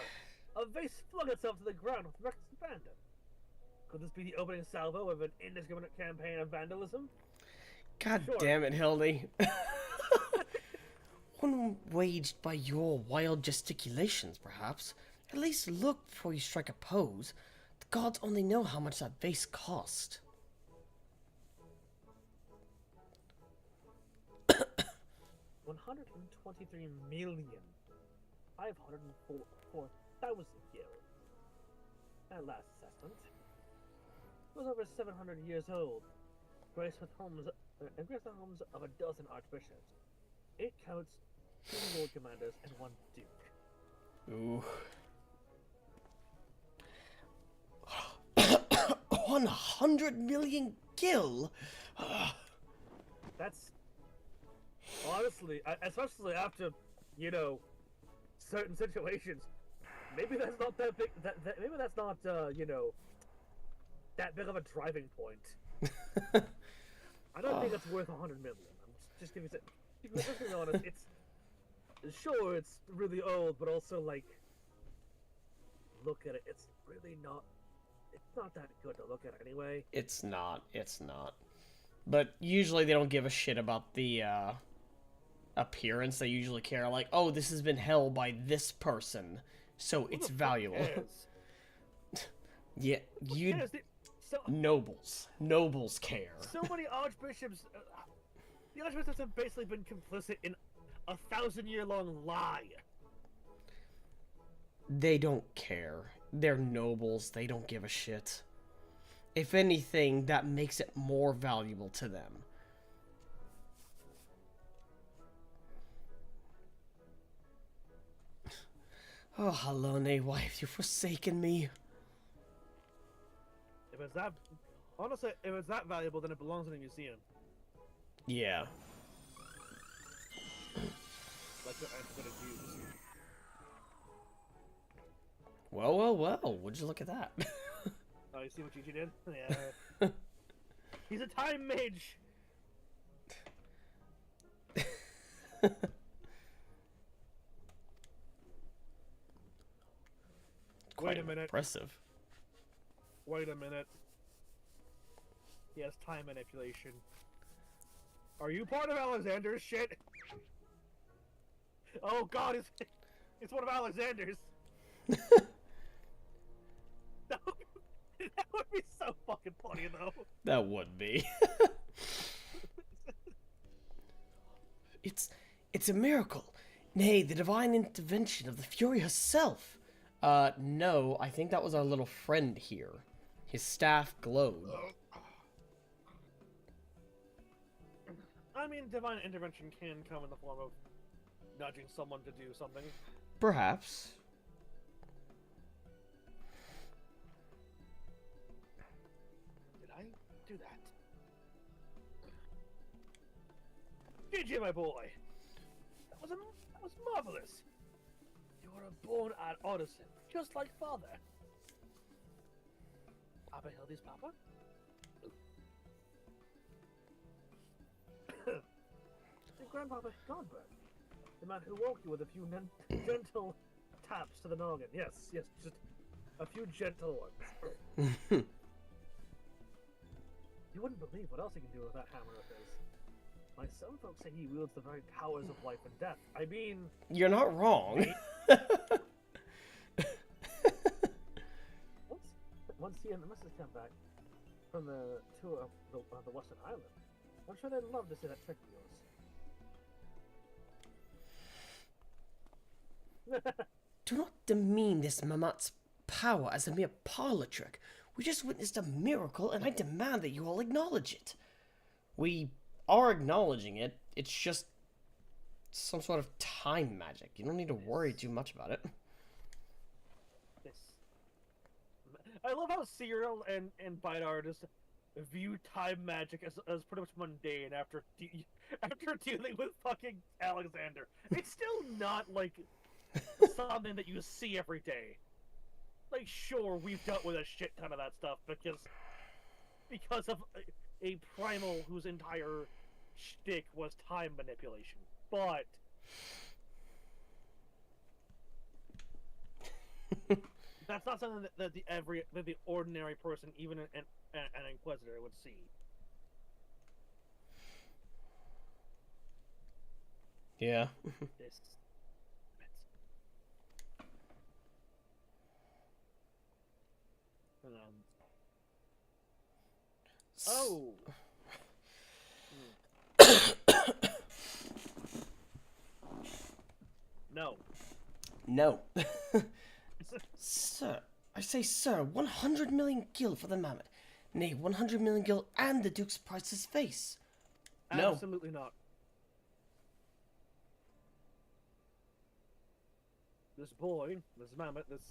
A vase flung itself to the ground with reckless abandon. Could this be the opening salvo of an indiscriminate campaign of vandalism? God damn it, Hildy. One waged by your wild gesticulations, perhaps. At least look before you strike a pose. The gods only know how much that vase cost. $123,504,000 gil. At last assessment. It was over 700 years old, graced with the homes of a dozen archbishops, 8 counts, 2 lord commanders, and 1 duke. Ooh. 100 million gil. That's honestly, especially after, certain situations. Maybe that's not that big. Maybe that's not, that big of a driving point. I don't think it's worth 100 million. I'm just giving it. Let's be honest. It's really old, but also look at it. It's really not. It's not that good to look at anyway. It's not. But usually they don't give a shit about the appearance. They usually care like, oh, this has been held by this person, so it's valuable. Yeah, nobles care. So many archbishops. The archbishops have basically been complicit in a 1,000-year-long lie. They don't care. They're nobles. They don't give a shit. If anything, that makes it more valuable to them. Oh, Halone, why have you forsaken me? If it's that valuable, then it belongs in a museum. Yeah. Like the Antiquated Jews. Well, would you look at that? Oh, you see what Gigi did? Yeah. He's a time mage! Quite Wait a minute. impressive. Wait a minute. He has time manipulation. Are you part of Alexander's shit? Oh god, it's one of Alexander's. That would be so fucking funny, though. That would be. It's a miracle. Nay, the divine intervention of the Fury herself. No, I think that was our little friend here. His staff glowed. I mean, divine intervention can come in the form of nudging someone to do something. Perhaps. do that. GG, my boy. That was marvelous. You were a born artisan, just like father. Papa Hildy's papa? And Grandpapa Godbert, the man who woke you with a few gentle taps to the noggin. Yes, just a few gentle ones. You wouldn't believe what else he can do with that hammer of his. Some folks say he wields the very powers of life and death. I mean... You're not wrong. Once he and the missus come back from the tour of the Western Island, I'm sure they'd love to see that trick of yours. Do not demean this Mamat's power as a mere parlor trick. We just witnessed a miracle, and I demand that you all acknowledge it. We are acknowledging it. It's just some sort of time magic. You don't need to worry too much about it. I love how Cyril and Bidar just view time magic as pretty much mundane after dealing with fucking Alexander. It's still not like something that you see every day. Like, sure, we've dealt with a shit ton of that stuff because of a primal whose entire shtick was time manipulation. But that's not something that the ordinary person, even an Inquisitor, would see. Yeah. This. Oh. No. No. Sir, I say, sir, 100 million gil for the mammoth. Nay, 100 million gil and the Duke's priceless face. No. Absolutely not. This boy, this mammoth, this...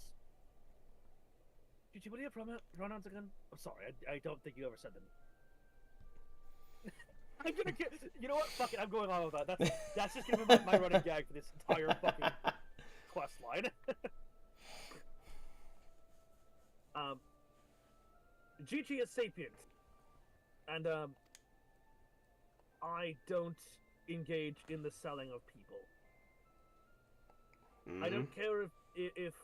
Did you put your pronouns again? I'm sorry, I don't think you ever said them. I'm gonna get... You know what? Fuck it, I'm going on with that. That's just gonna be my running gag for this entire fucking quest line. Gigi is sapient. And, I don't engage in the selling of people. Mm-hmm. I don't care if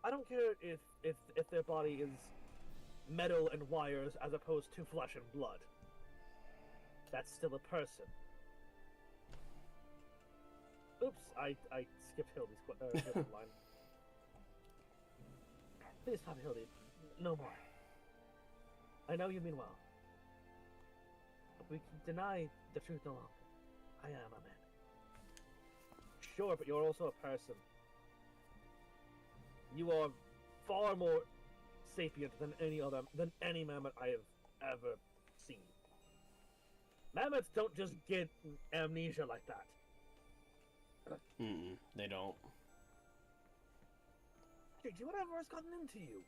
I don't care if their body is metal and wires as opposed to flesh and blood. That's still a person. Oops, I skipped Hildy's line. Please, Papa Hildy, no more. I know you mean well. We can deny the truth no longer. I am a man. Sure, but you're also a person. You are far more sapient than any mammoth I have ever seen. Mammoths don't just get amnesia like that. They don't. Gigi, whatever has gotten into you?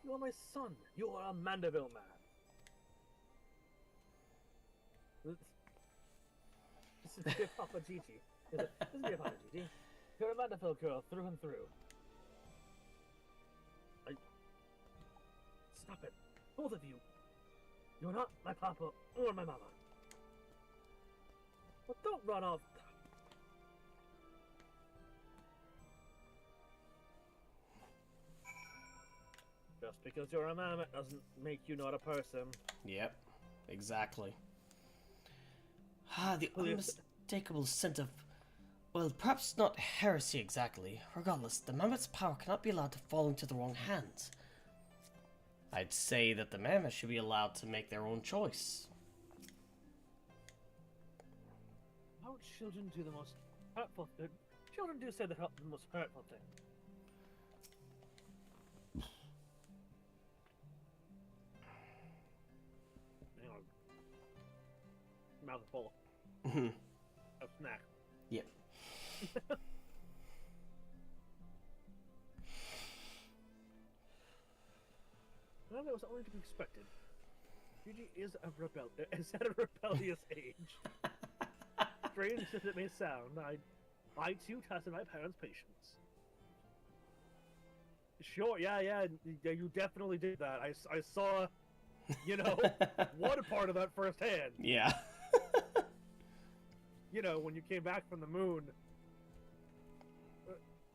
You are my son. You are a Mandeville man. This is dear Papa Gigi. This is dear Papa Gigi. You're a Mandeville girl through and through. Stop it. Both of you. You're not my papa or my mama. But don't run off. Just because you're a mammoth doesn't make you not a person. Yep, exactly. The unmistakable scent of... Well, perhaps not heresy exactly. Regardless, the mammoth's power cannot be allowed to fall into the wrong hands. I'd say that the mammoth should be allowed to make their own choice. How children do the most hurtful thing? Children do say the most hurtful thing. Hang on. Mouth full. A snack. Yep. Well, that was only to be expected. Gigi is at a rebellious age. Strange as it may sound, I too tested my parents' patience. Sure, yeah, you definitely did that. I saw, you know, one part of that firsthand. Yeah. You know, when you came back from the moon,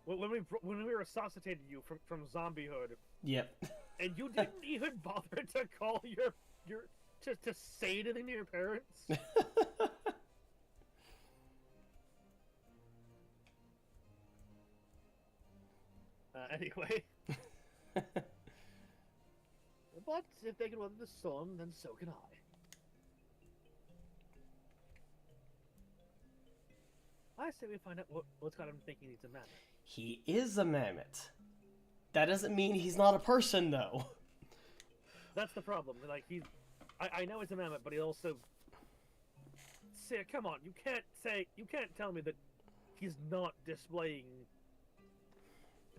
when we resuscitated you from zombiehood. Yep. And you didn't even bother to call your to say anything to your parents. Anyway. But if they can weather the storm, then so can I. I say we find out what's got him thinking he's a mammoth. He is a mammoth. That doesn't mean he's not a person, though. That's the problem. Like, I know he's a mammoth, but he also... Sir, come on, you can't tell me that he's not displaying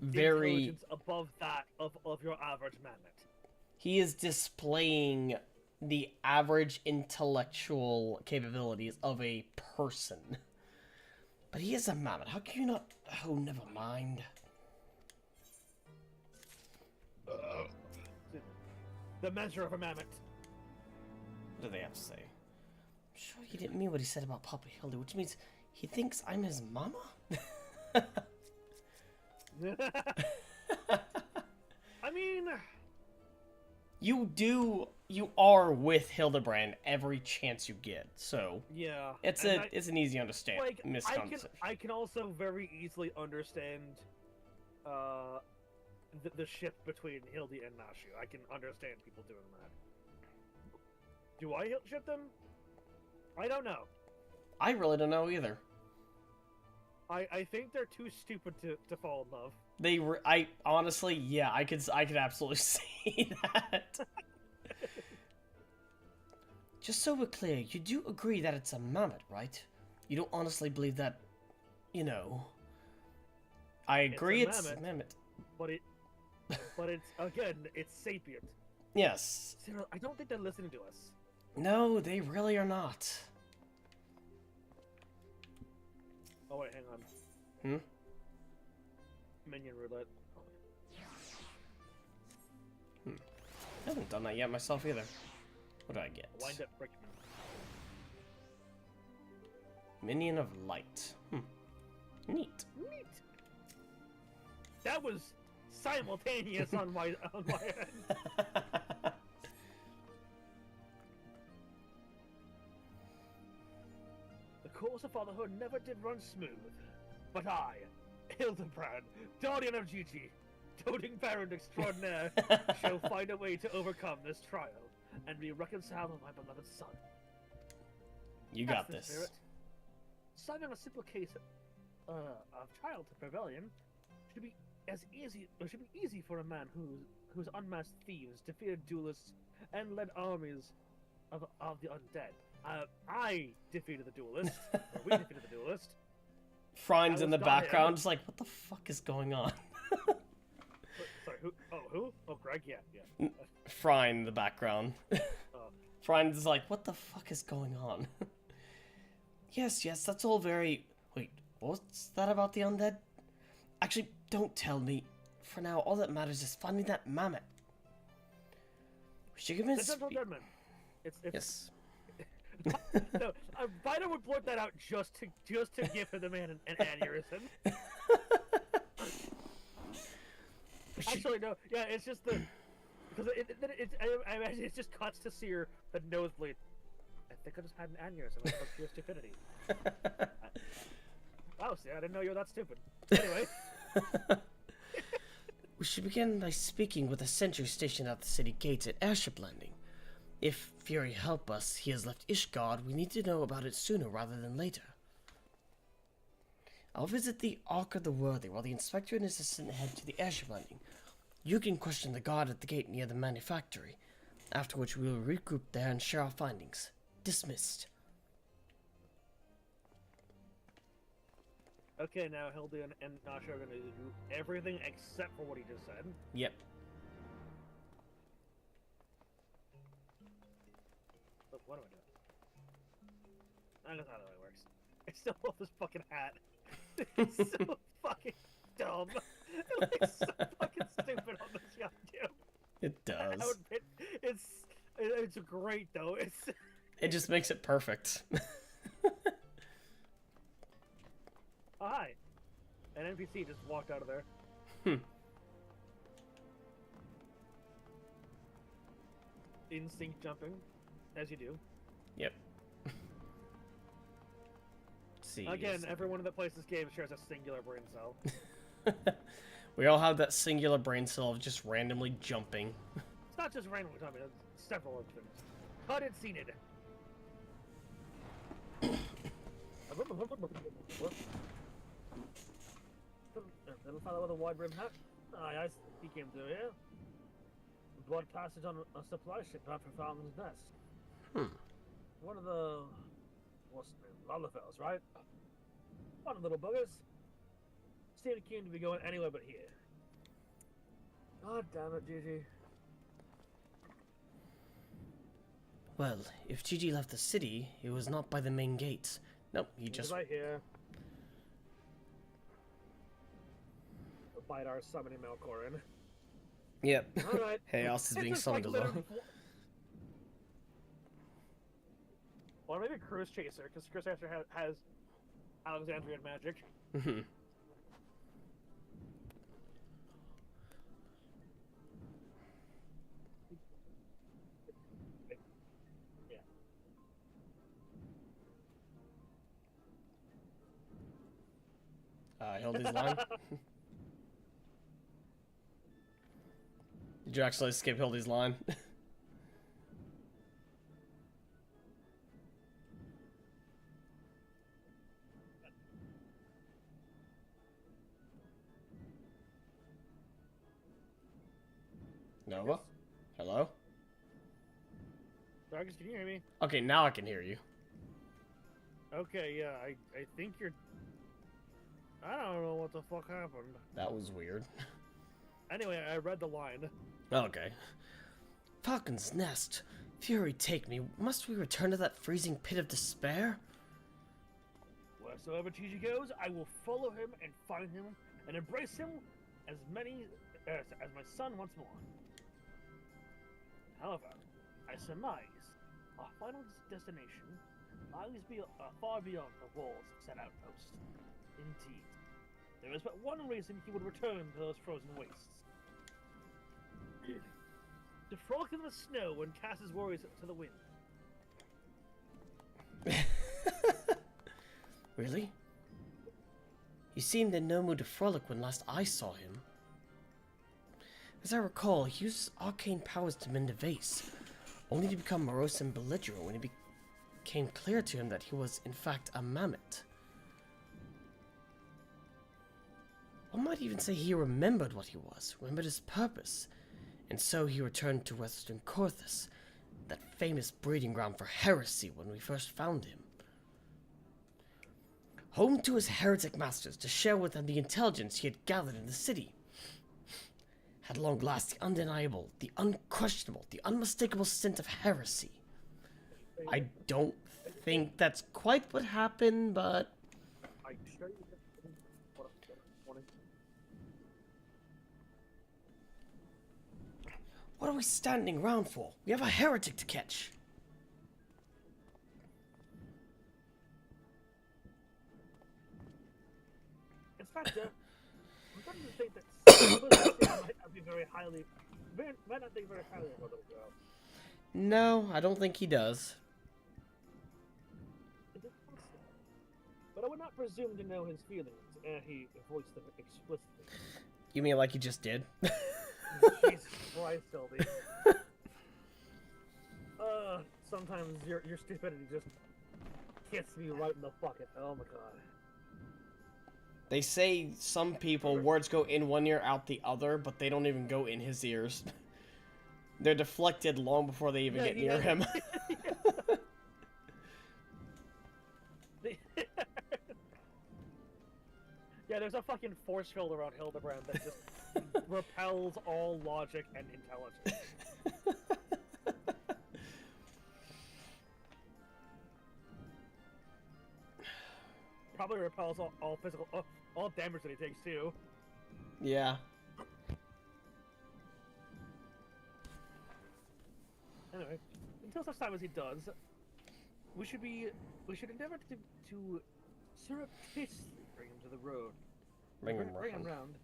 intelligence above that of your average mammoth. He is displaying the average intellectual capabilities of a person. But he is a mammoth. How can you not... Oh, never mind. The measure of a mammoth. What do they have to say? I'm sure he didn't mean what he said about Papa Hildy, which means he thinks I'm his mama? I mean... You are with Hildebrand every chance you get, so... Yeah. It's an easy understand misconception. I can also very easily understand the shift between Hildy and Nashu. I can understand people doing that. Do I ship them? I don't know. I really don't know either. I think they're too stupid to fall in love. I honestly, yeah, I could absolutely say that. Just so we're clear, you do agree that it's a mammoth, right? You don't honestly believe that, you know... I agree it's a mammoth. But it's, again, it's sapient. Yes. Cyril, I don't think they're listening to us. No, they really are not. Oh, wait, hang on. Minion roulette. I haven't done that yet myself either. What do I get? Wind up Brickman. Minion of Light. Neat. Neat. That was simultaneous on my end. The course of fatherhood never did run smooth, but I, Hildebrand, guardian of Gigi, doting parent extraordinaire, shall find a way to overcome this trial and be reconciled with my beloved son. You That's got the this. Spirit. Solving a simple case of childhood rebellion should be easy for a man who's unmasked thieves, defeated duelists, and led armies of the undead. I defeated the duelist. Or we defeated the duelist. Friends in the background, just like, what the fuck is going on? Sorry, who? Oh, who? Oh, Greg, yeah. Frine in the background. Frine is like, what the fuck is going on? Yes, that's all very... Wait, what's that about the undead? Actually, don't tell me. For now, all that matters is finding that mammoth. We should convince... The Gentle Deadman. It's... Yes. No, Vita would blurt that out just to give the man an aneurysm. Actually, no. Yeah, it's just the because I imagine it just cuts to see the nosebleed. I think I just had an aneurysm. That's pure stupidity. Wow, see, I didn't know you were that stupid. Anyway. We should begin by speaking with the sentry stationed at the city gates at Airship Landing. If Fury help us, he has left Ishgard, we need to know about it sooner rather than later. I'll visit the Ark of the Worthy while the inspector and his assistant head to the airship landing. You can question the guard at the gate near the manufactory, after which we will regroup there and share our findings. Dismissed. Okay, now Hildy and Nasha are going to do everything except for what he just said. Yep. What do I do? I don't know how that way works. I still love this fucking hat. It's so fucking dumb. It looks so fucking stupid on this young dude. It does. Outfit, it's great though. It just makes it perfect. Oh, hi. An NPC just walked out of there. Instinct jumping, as you do. Yep. See. Again, everyone that plays this game shares a singular brain cell. We all have that singular brain cell of just randomly jumping. It's not just randomly jumping, it's several of them. Cut it, seen it. Little fellow with a wide brimmed hat. Aye, he came through here. Blood passage on a supply ship bound for Falcon's Nest. One of the... what's the name? Lalafels, right? One of the little buggers. Seemed keen to be going anywhere but here. God damn it, Gigi. Well, if Gigi left the city, it was not by the main gates. Nope, he just... right here. Bite our summoning Malcorin. Yep. Alright. Chaos is being summoned as well. Or maybe Cruise Chaser, because Cruise Chaser has Alexandrian magic. Hildy's line. Did you actually skip Hildy's line? Nova? Hello? Darkus, can you hear me? Okay, now I can hear you. Okay, yeah, I think you're... I don't know what the fuck happened. That was weird. Anyway, I read the line. Okay. Falcon's Nest. Fury take me. Must we return to that freezing pit of despair? Wheresoever Gigi goes, I will follow him and find him and embrace him as my son once more. However, I surmise our final destination lies far beyond the walls of said outpost. Indeed, there is but one reason he would return to those frozen wastes. To frolic in the snow and cast his worries to the wind. Really? He seemed in no mood to frolic when last I saw him. As I recall, he used arcane powers to mend a vase, only to become morose and belligerent when it became clear to him that he was, in fact, a mammoth. One might even say he remembered what he was, remembered his purpose, and so he returned to Western Corthus, that famous breeding ground for heresy when we first found him. Home to his heretic masters to share with them the intelligence he had gathered in the city. At long last, the undeniable, the unquestionable, the unmistakable scent of heresy. I don't think that's quite what happened, but... What are we standing around for? We have a heretic to catch. In fact, I'm starting to think that might not be very highly, might not think very highly of a little girl. No, I don't think he does. But I would not presume to know his feelings, and he voiced them explicitly. You mean like he just did? Jesus Christ, Hildy. Sometimes your stupidity just hits me right in the bucket. Oh my god. They say some people, words go in one ear, out the other, but they don't even go in his ears. They're deflected long before they even get near him. Yeah, there's a fucking force field around Hildebrand that just repels all logic and intelligence. probably repels all physical, all damage that he takes too. Yeah. Anyway, until such time as he does, we should endeavor to surreptitiously bring him to the road. Bring him Bring him round. round.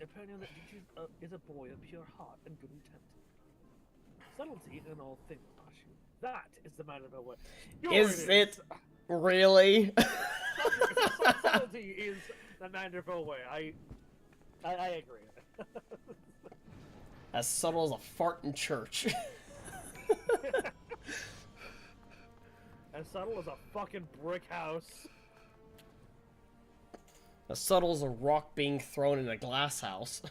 Apparently that Gigi is a boy of pure heart and good intent. Subtlety in all things, Ashu. That is the man of our way. Is it really? Subtlety is the man of our way. I agree. As subtle as a fart in church. As subtle as a fucking brick house. As subtle as a rock being thrown in a glass house.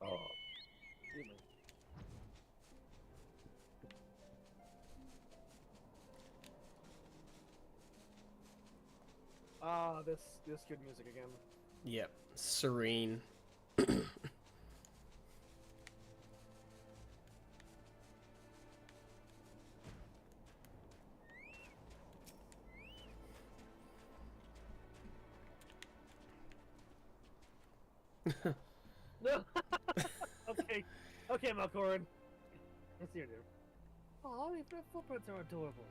Oh. Excuse me. Ah, this good music again. Yep. Serene. No. Okay, Malcorin. Let's see here, dude. Oh, their footprints are adorable.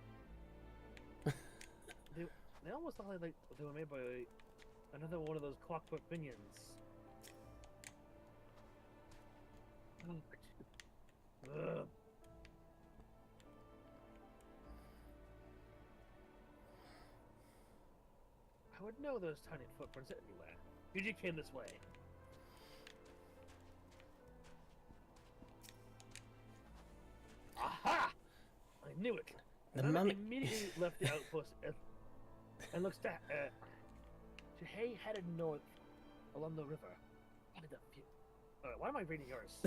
They almost look like they were made by another one of those clockwork minions. Ugh. I would know those tiny footprints anywhere. You came this way. Aha! I knew it. The I mummy immediately left the outpost and looks to Hay headed north along the river. Why am I reading yours?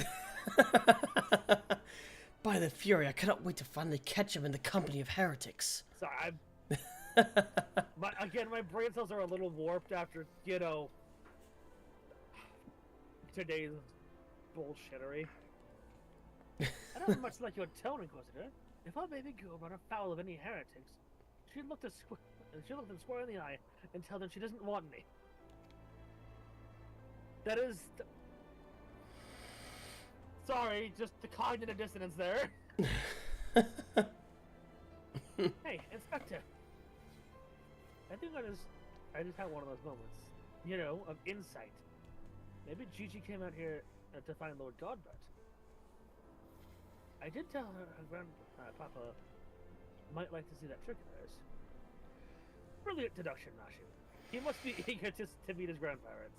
By the Fury, I cannot wait to finally catch him in the company of heretics. Sorry, my brain cells are a little warped after, today's bullshittery. I don't much like your tone, Inquisitor. If our baby girl run afoul of any heretics, she'd look them square in the eye and tell them she doesn't want me. That is... Sorry, just the cognitive dissonance there. Hey, Inspector. I think I just had one of those moments, of insight. Maybe Gigi came out here to find Lord Godbert. I did tell her grandpapa might like to see that trick of hers. Brilliant deduction, Rashu. He must be eager to meet his grandparents.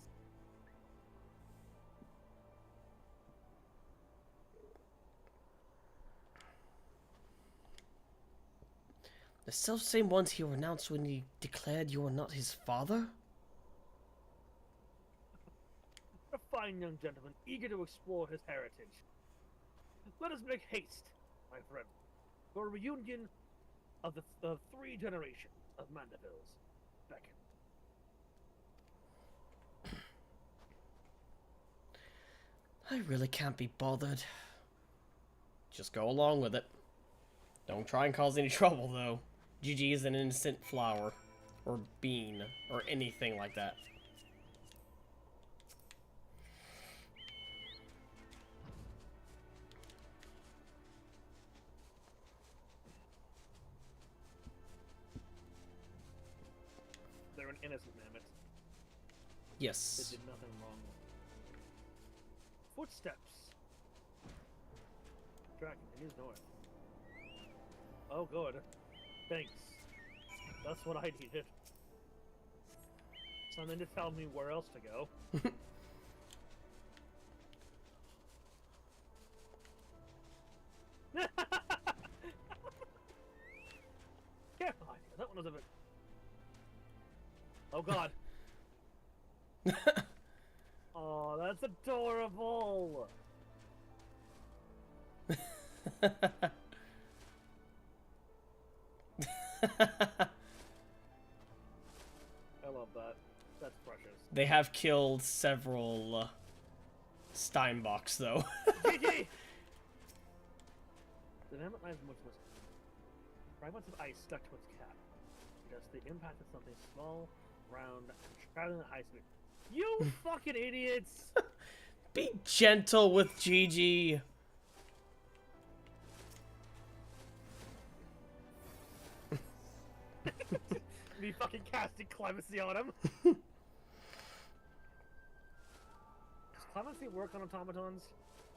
The self-same ones he renounced when he declared you were not his father? A fine young gentleman, eager to explore his heritage. Let us make haste, my friend, for a reunion of the three generations of Mandervilles. Beckon. I really can't be bothered. Just go along with it. Don't try and cause any trouble, though. Gigi is an innocent flower, or bean, or anything like that. They're an innocent mammoth. Yes. They did nothing wrong. Footsteps. Dragon, it is north. Oh, good. Thanks. That's what I needed. Something to tell me where else to go. Careful, that one was a bit... Oh, God. Oh, that's adorable. I love that. That's precious. They have killed several Steinbocks, though. GG! The dynamite knife was fragments of ice stuck to its cap. Just the impact of something small, round, and traveling at high speed. You fucking idiots! Be gentle with Gigi. Me fucking casting clemency on him. Does clemency work on automatons?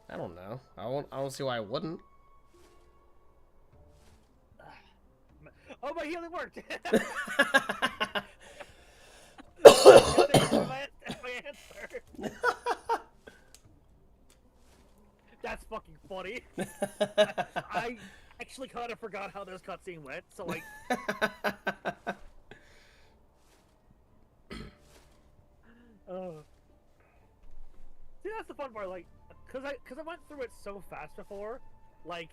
I don't know. I don't see why I wouldn't. Oh, my healing worked! my answer. That's fucking funny. I actually kind of forgot how this cutscene went, so like. See, that's the fun part, like, cause I went through it so fast before, like.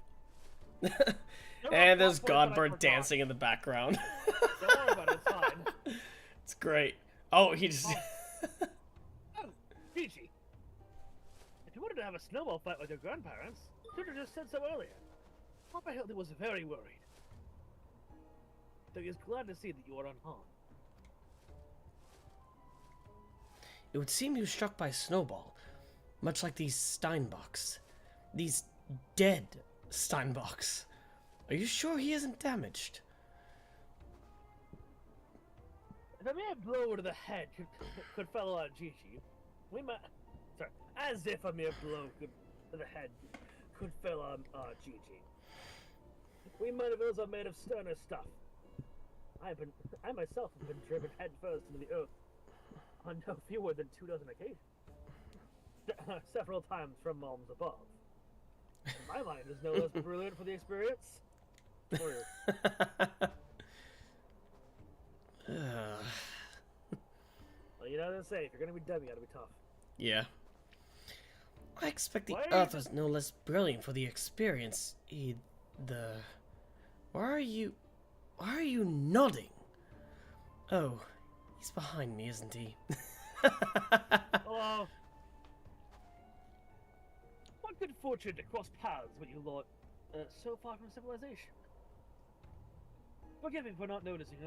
And there's Godbird dancing in the background. Don't worry about it, it's fine. It's great. Oh, he just. Oh, Gigi. If you wanted to have a snowball fight with your grandparents, you should have just said so earlier. Papa Hildy was very worried. Though he is glad to see that you are unharmed. It would seem he was struck by a snowball, much like these Steinbocks. These dead Steinbocks. Are you sure he isn't damaged? If a mere blow to the head could fellow out Gigi, we might. Sorry, as if a mere blow to the head could fell on Gigi. We might have also made of sterner stuff. I myself have been driven headfirst into the earth on no fewer than 24 occasions. Several times from realms above. My mind is no less brilliant for the experience. For you. Well, you know what they say, if you're gonna be dumb, you gotta be tough. Yeah. I expect the Earth was no less brilliant for the experience. Why are you nodding? Oh, he's behind me, isn't he? Hello. What good fortune to cross paths with you, Lord, so far from civilization. Forgive me for not noticing,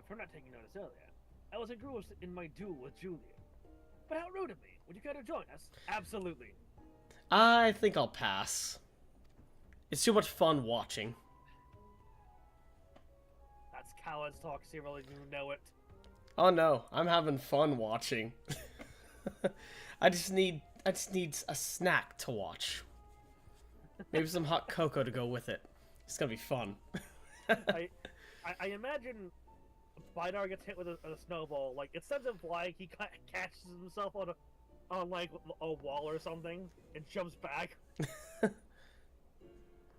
for not taking notice earlier. I was engrossed in my duel with Julia. But how rude of me. Would you care to join us? Absolutely. I think I'll pass. It's too much fun watching. That's coward's talk, Cyril, and you know it. Oh no, I'm having fun watching. I just need a snack to watch. Maybe some hot cocoa to go with it. It's gonna be fun. I imagine Bidar gets hit with a snowball. Like, instead of flying, he catches himself on like a wall or something and jumps back.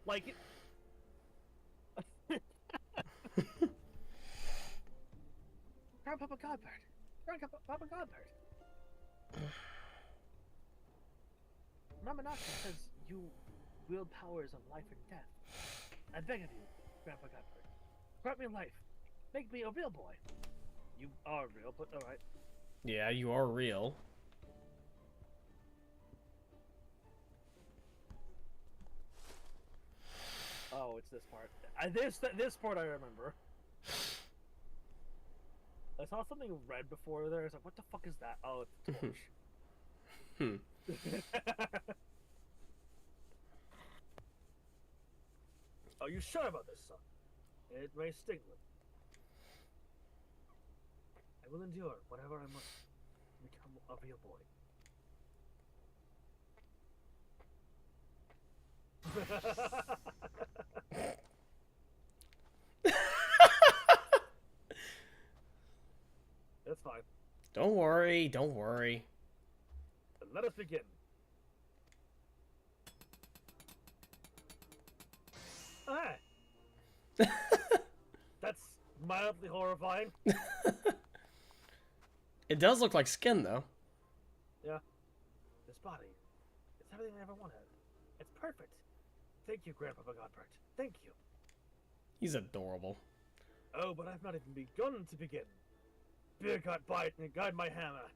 Like. Grandpapa Godbird. Grandpapa Godbird. Mama Naka says you wield powers of life and death. I beg of you, Grandpa Godbird. Grant me life. Make me a real boy. You are real, but alright. Yeah, you are real. Oh, it's this part. This part I remember. I saw something red before there. I was like, what the fuck is that? Oh, it's a torch. Are you sure about this, son? It may sting them. I will endure whatever I must to become a real boy. That's fine. Don't worry, don't worry. Then let us begin. Ah. That's mildly horrifying. It does look like skin, though. Yeah. This body, it's everything I ever wanted. It's perfect. Thank you, Grandpapa Godbert. Thank you. He's adorable. Oh, but I've not even begun to begin. Beer got bite and guide my hammer.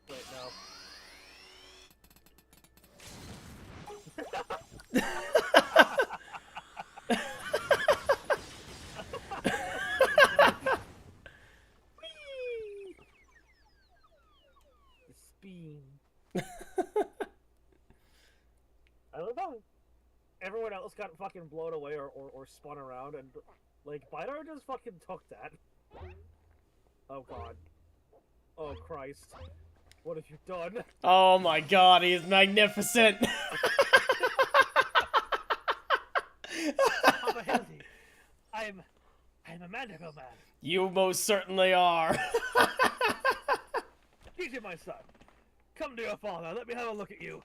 Wait, no. The speen. I love how everyone else got fucking blown away or spun around, and like Bidar just fucking took that. Oh god. Oh Christ. What have you done? Oh my god, he is magnificent! Papa Hildy, I'm a mandible man. You most certainly are. Gigi, my son, come to your father. Let me have a look at you.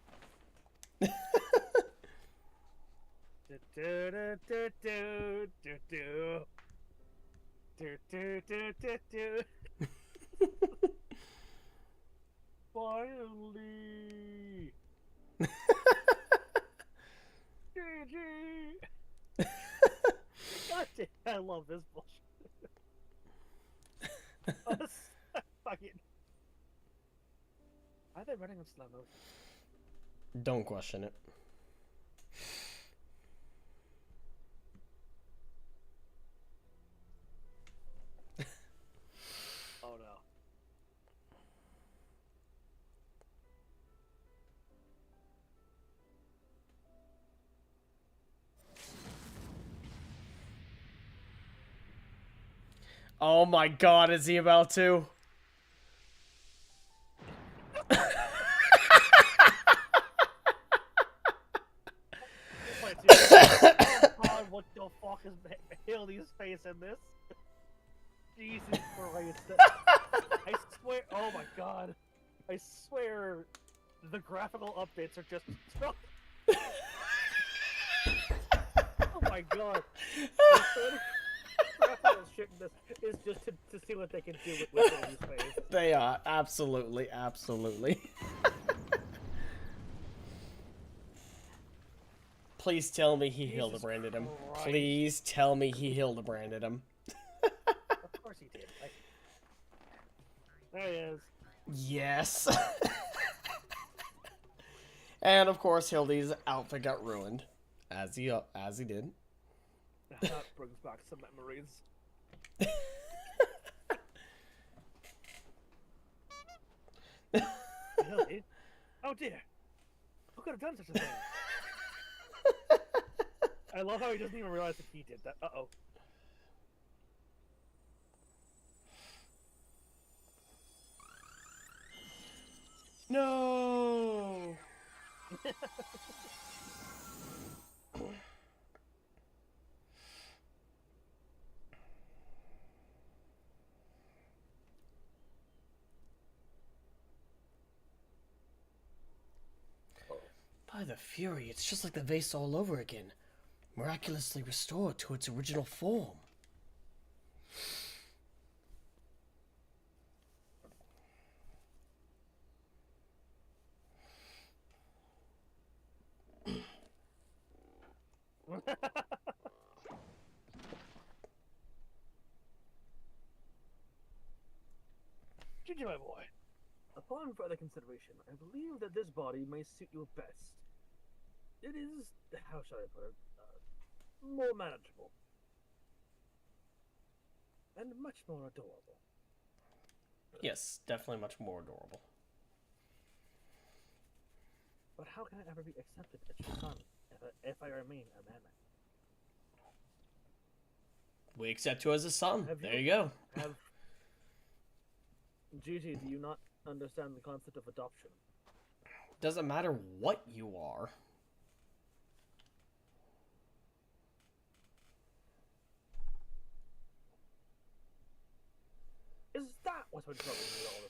Finally. Gigi. God damn, I love this bullshit. Fucking. Why are they running in slow motion? Don't question it. Oh no. Oh my god, is he about to? God, what the fuck is Hildy's face in this? Jesus Christ. I swear, oh my god. I swear the graphical updates are just... Oh my god. The graphical shit in this is just to see what they can do with Hildy's face. They are, absolutely, absolutely. Please tell me he Hildebranded him. Christ. Please tell me he Hildebranded him. Of course he did. Like, there he is. Yes. And of course Hildy's outfit got ruined. As he did. That brings back some memories. Hildy? Oh dear. Who could have done such a thing? I love how he doesn't even realize that he did that. Uh-oh. No. By the Fury, it's just like the vase all over again. Miraculously restored to its original form. Gigi, my boy. Upon further consideration, I believe that this body may suit you best. It is, how shall I put it, more manageable. And much more adorable. Yes, definitely much more adorable. But how can I ever be accepted as your son if I remain a man? We accept you as a son. There you go. Gigi, do you not understand the concept of adoption? Doesn't matter what you are. Is that what's been troubling me all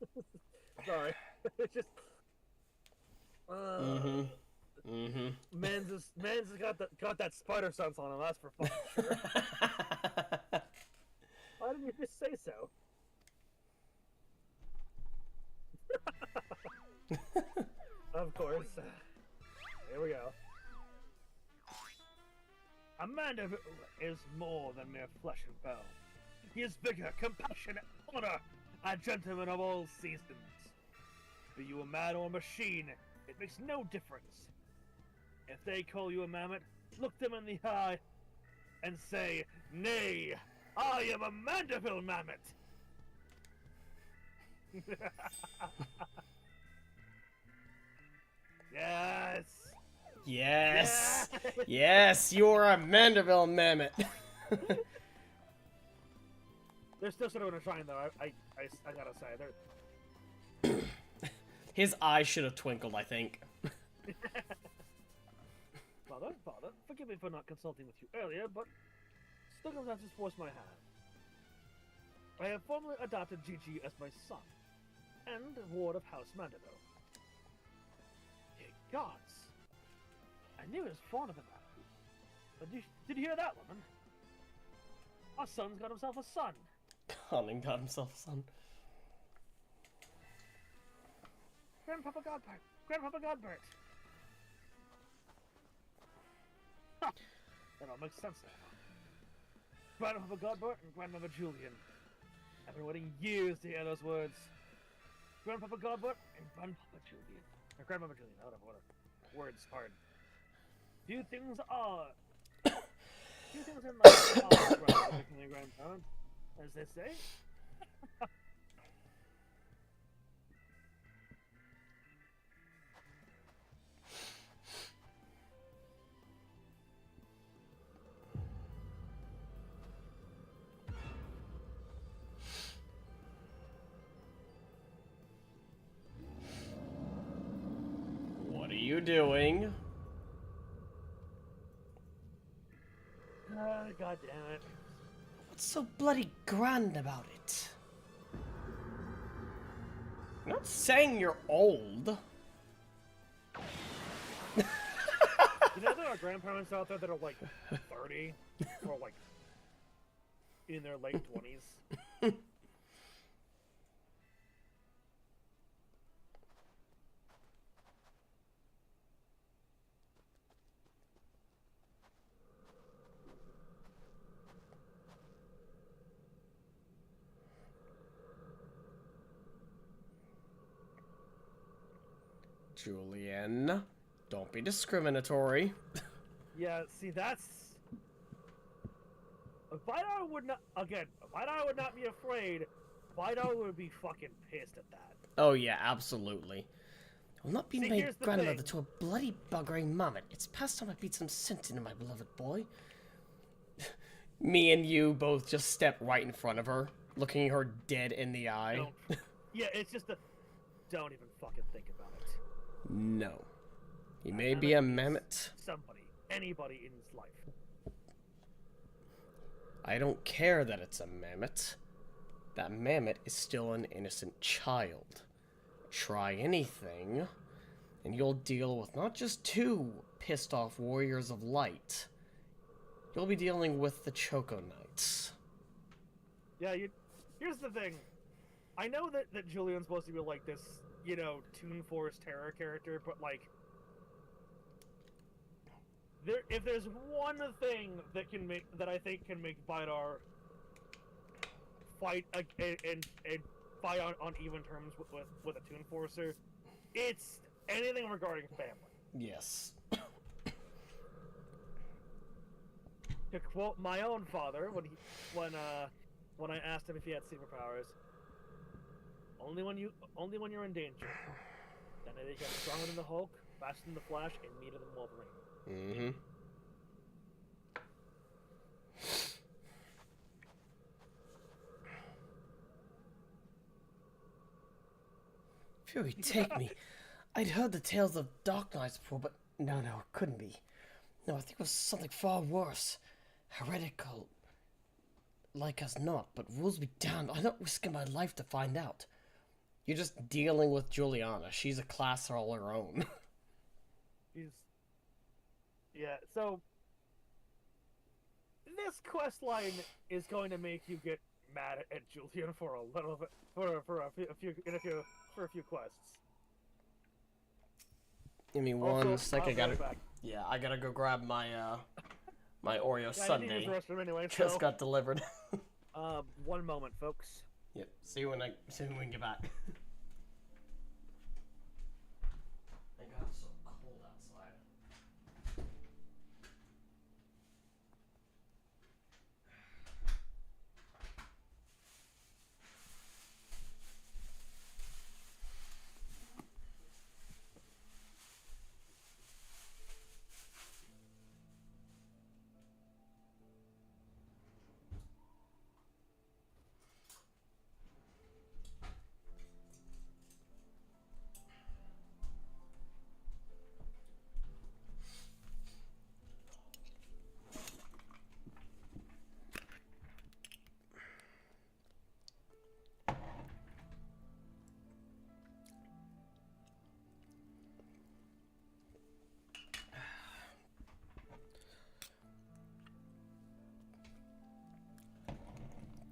the time? Sorry. It's just... Mans has got that spider sense on him, that's for fucking sure. Why didn't you just say so? Of course. here we go. A Mandeville is more than mere flesh and bone. He is vigor, compassion, honor, a gentleman of all seasons. Be you a man or a machine, it makes no difference. If they call you a mammoth, look them in the eye and say, "Nay, I am a Mandeville mammoth." Yes. Yes. Yes, you are a Mandeville mammoth. They're still sort of in a shine, though. I gotta say, they're. His eyes should have twinkled, I think. Father, forgive me for not consulting with you earlier, but circumstances forced my hand. I have formally adopted Gigi as my son, and ward of House Mandeville. Ye gods! I knew he was fond of him. But did you hear that, woman? Our son's got himself a son. Cunning got himself a son. Grandpapa Godbert! Grandpapa Godbert! Ha! That all makes sense now. Grandpapa Godbert and Grandmother Julian. I've been waiting years to hear those words. Grandpapa Godbert and Grandpapa Julian. Or Grandmother Julian, whatever. Words hard. Few things in life are grandmother and grandparent, as they say. What are you doing? God damn it. What's so bloody grand about it? I'm not saying you're old. You know there are grandparents out there that are like 30 or like in their late 20s. Julian, don't be discriminatory. Yeah, see, that's... Vidar would not... Again, Vidar would not be afraid. Vidar would be fucking pissed at that. Oh yeah, absolutely. I'll not be See, made here's the grandmother thing. to a bloody buggering mammoth. It's past time I beat some sense into my beloved boy. Me and you both just step right in front of her, looking her dead in the eye. Don't. Yeah, it's just a... Don't even fucking think about it. No. He may be a mammoth. Somebody. Anybody in his life. I don't care that it's a mammoth. That mammoth is still an innocent child. Try anything, and you'll deal with not just two pissed off warriors of light. You'll be dealing with the Choco Knights. Yeah, here's the thing. I know that Julian's supposed to be like this, you know, Toon Force terror character, but like... if there's one thing that I think can make Vidar fight and fight on even terms with a Toon Forcer, it's anything regarding family. Yes. To quote my own father, when I asked him if he had superpowers, only when you're in danger. Then they get stronger than the Hulk, faster than the Flash, and meaner than Wolverine. Mm-hmm. Fury, take me. I'd heard the tales of Dark Knights before, but no, it couldn't be. No, I think it was something far worse. Heretical. Like as not, but rules be damned. I'm not risking my life to find out. You're just dealing with Juliana. She's a class all her own. Yeah, so this quest line is going to make you get mad at Julian for a little bit, for a few quests. Give me Also, one sec. I'll I be gotta. right back. Yeah, I gotta go grab my my Oreo Yeah, I need to use sundae. the restroom anyway. Just So, got delivered. 1 moment, folks. Yep. See you when we can get back. Thank God it's so cold outside.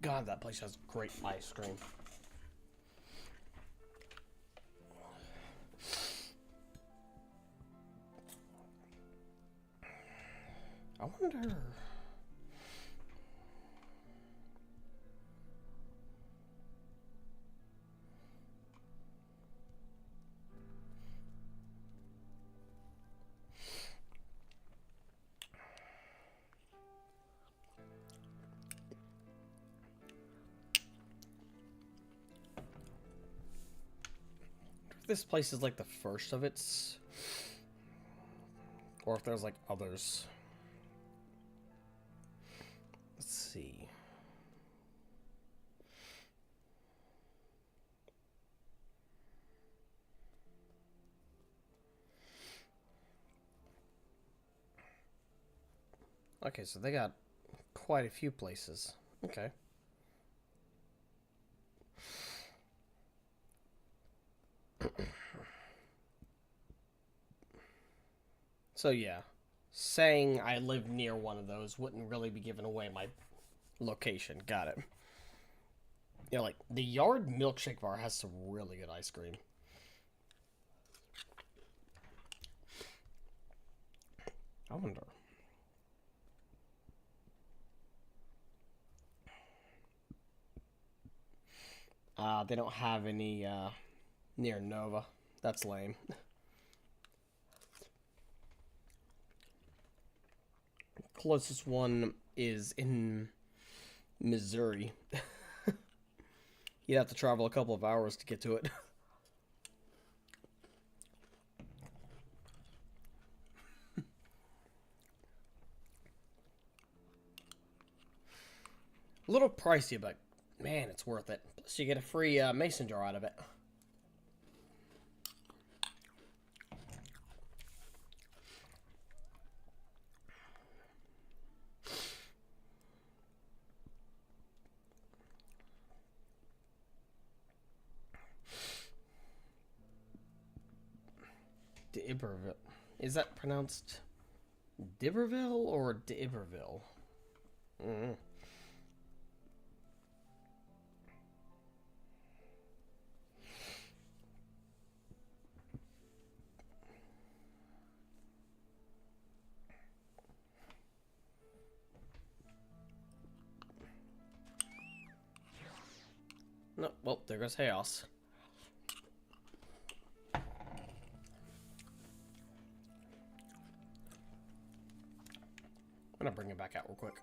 God, that place has great ice cream. I wonder. If this place is like the first of its, or if there's like others. Let's see. Okay, so they got quite a few places. Okay. So yeah, saying I live near one of those wouldn't really be giving away my location. Got it. Yeah, like the Yard Milkshake Bar has some really good ice cream. I wonder. They don't have any near Nova. That's lame. Closest one is in Missouri. You'd have to travel a couple of hours to get to it. A little pricey, but man, it's worth it. Plus, you get a free mason jar out of it. D'Iberville. Is that pronounced D'Iberville or D'Iberville? Mm-hmm. No, well, there goes Chaos. I'm gonna bring it back out real quick.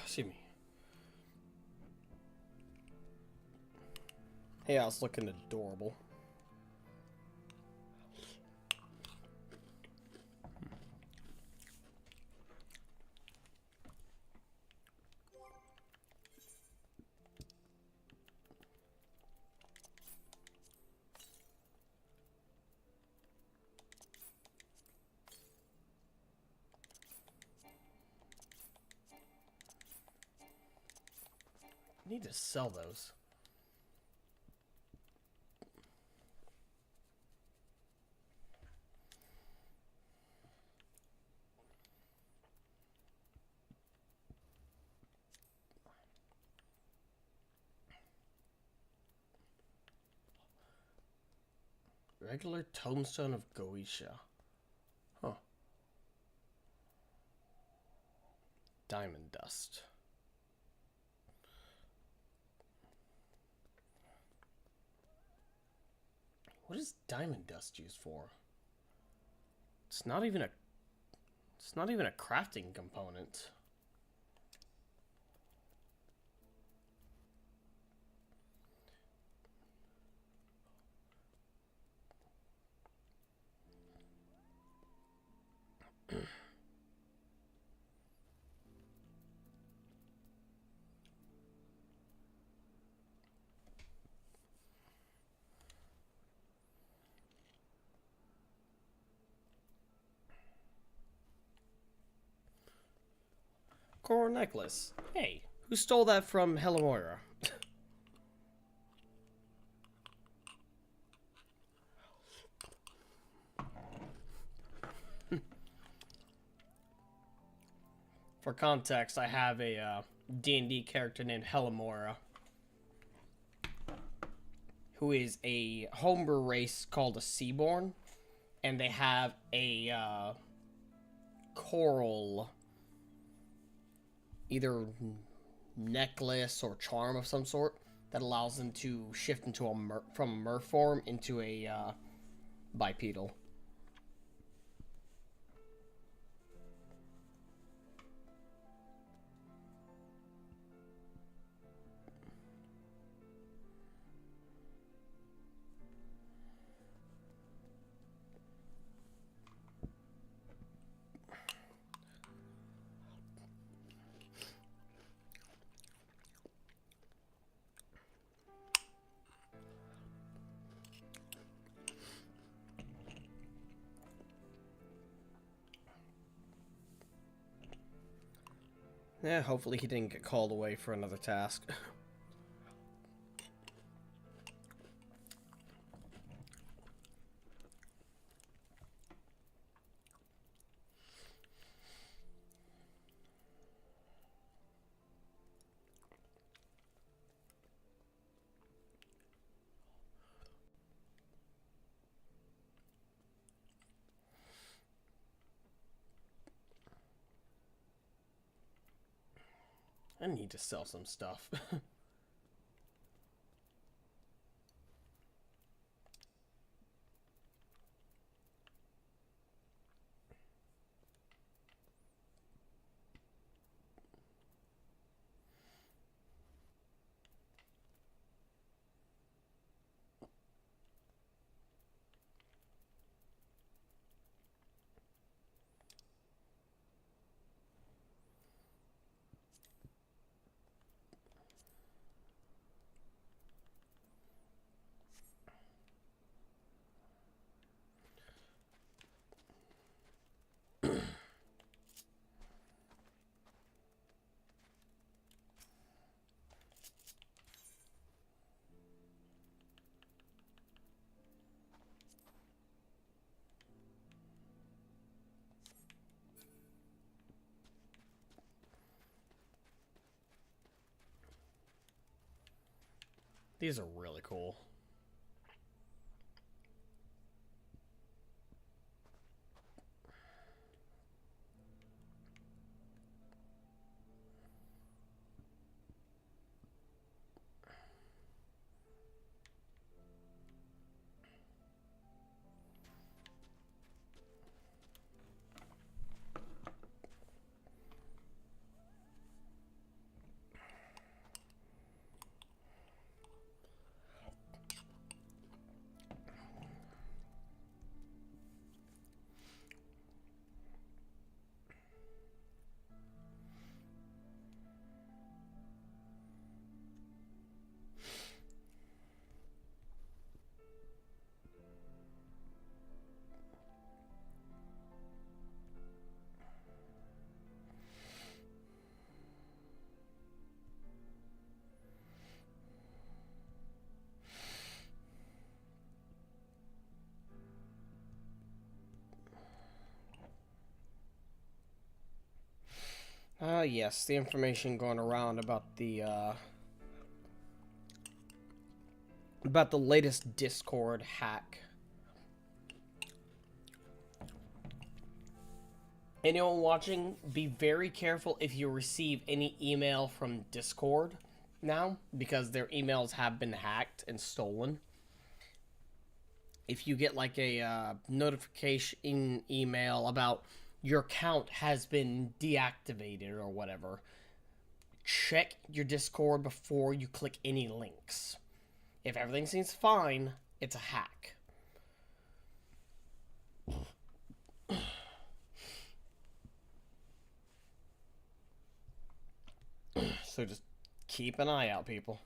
Excuse me. Chaos looking adorable. need to sell those. Regular tombstone of Goetia. Huh. Diamond dust. What is diamond dust used for? It's not even a crafting component. Coral necklace. Hey, who stole that from Helamora? For context, I have a D&D character named Helamora, who is a homebrew race called a Seaborn, and they have a coral, either necklace or charm of some sort, that allows them to shift into from a mer form into a bipedal. Yeah, hopefully he didn't get called away for another task. I need to sell some stuff. These are really cool. Yes, the information going around about the latest Discord hack. Anyone watching, be very careful if you receive any email from Discord now, because their emails have been hacked and stolen. If you get like a notification email about your account has been deactivated or whatever, check your Discord before you click any links. If everything seems fine, it's a hack. So just keep an eye out, people.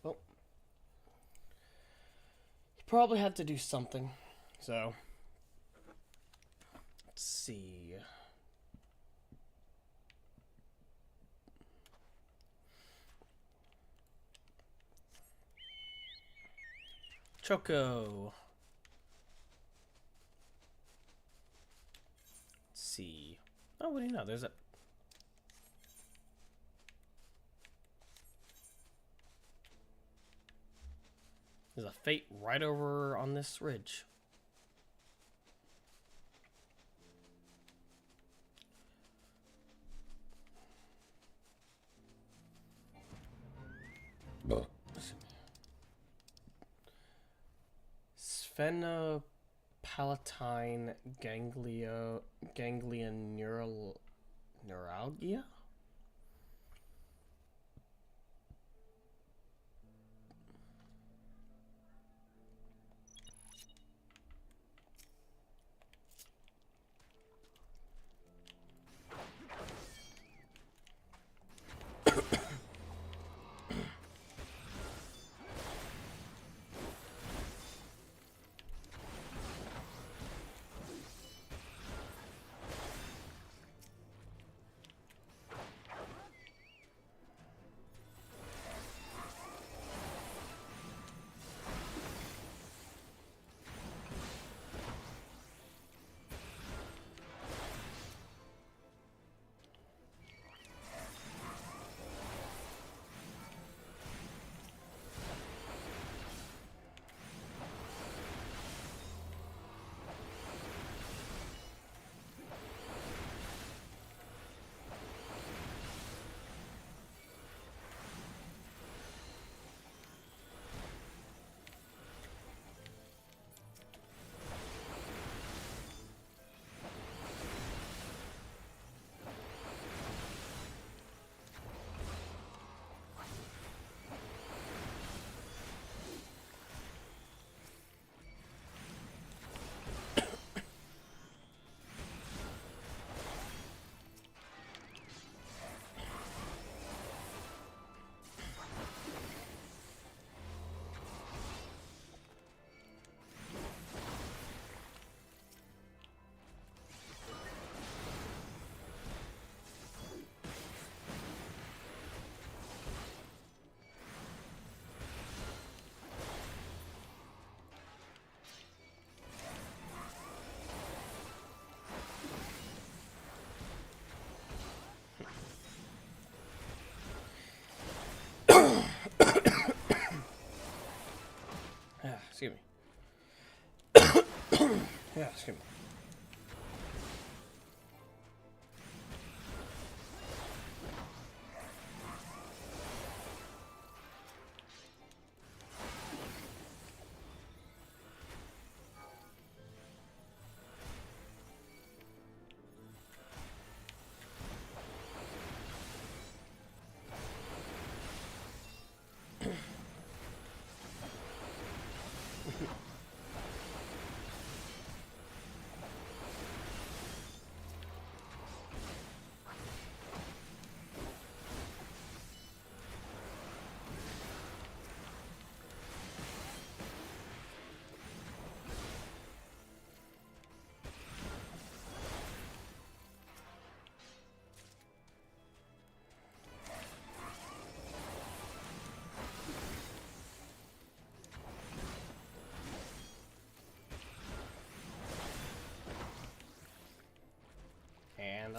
Well, he probably had to do something. So, let's see. Choco. Let's see. Oh, what do you know? There's a fate right over on this ridge. Sphenopalatine ganglion neuralgia?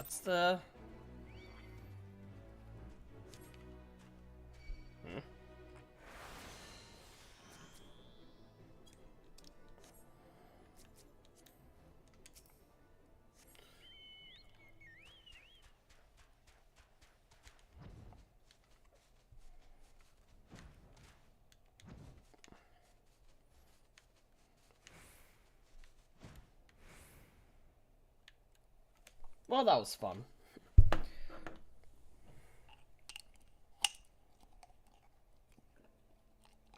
That's the... Well, that was fun.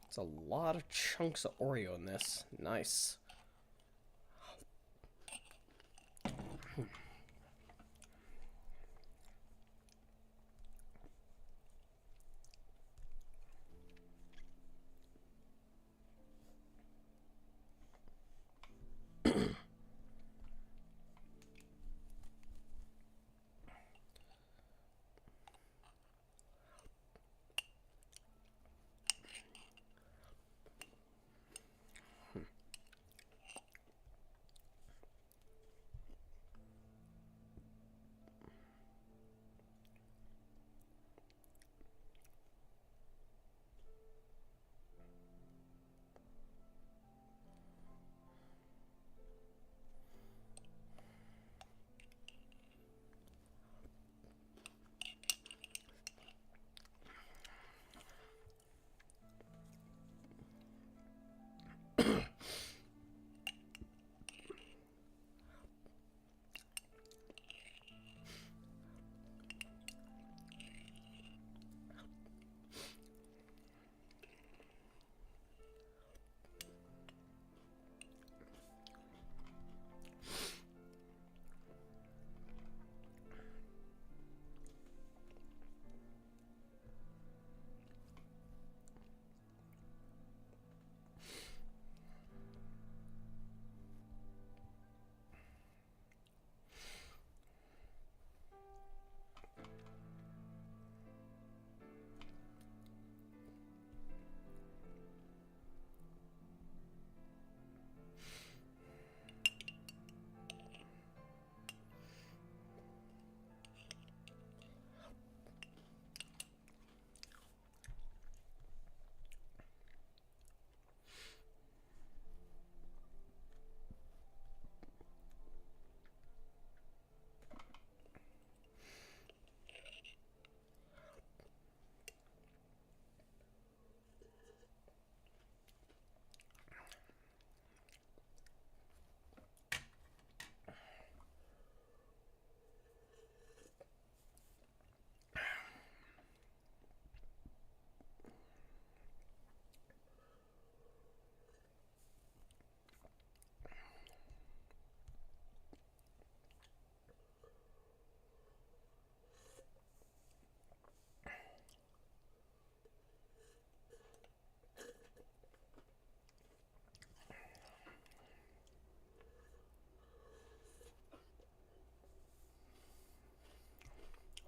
It's a lot of chunks of Oreo in this. Nice.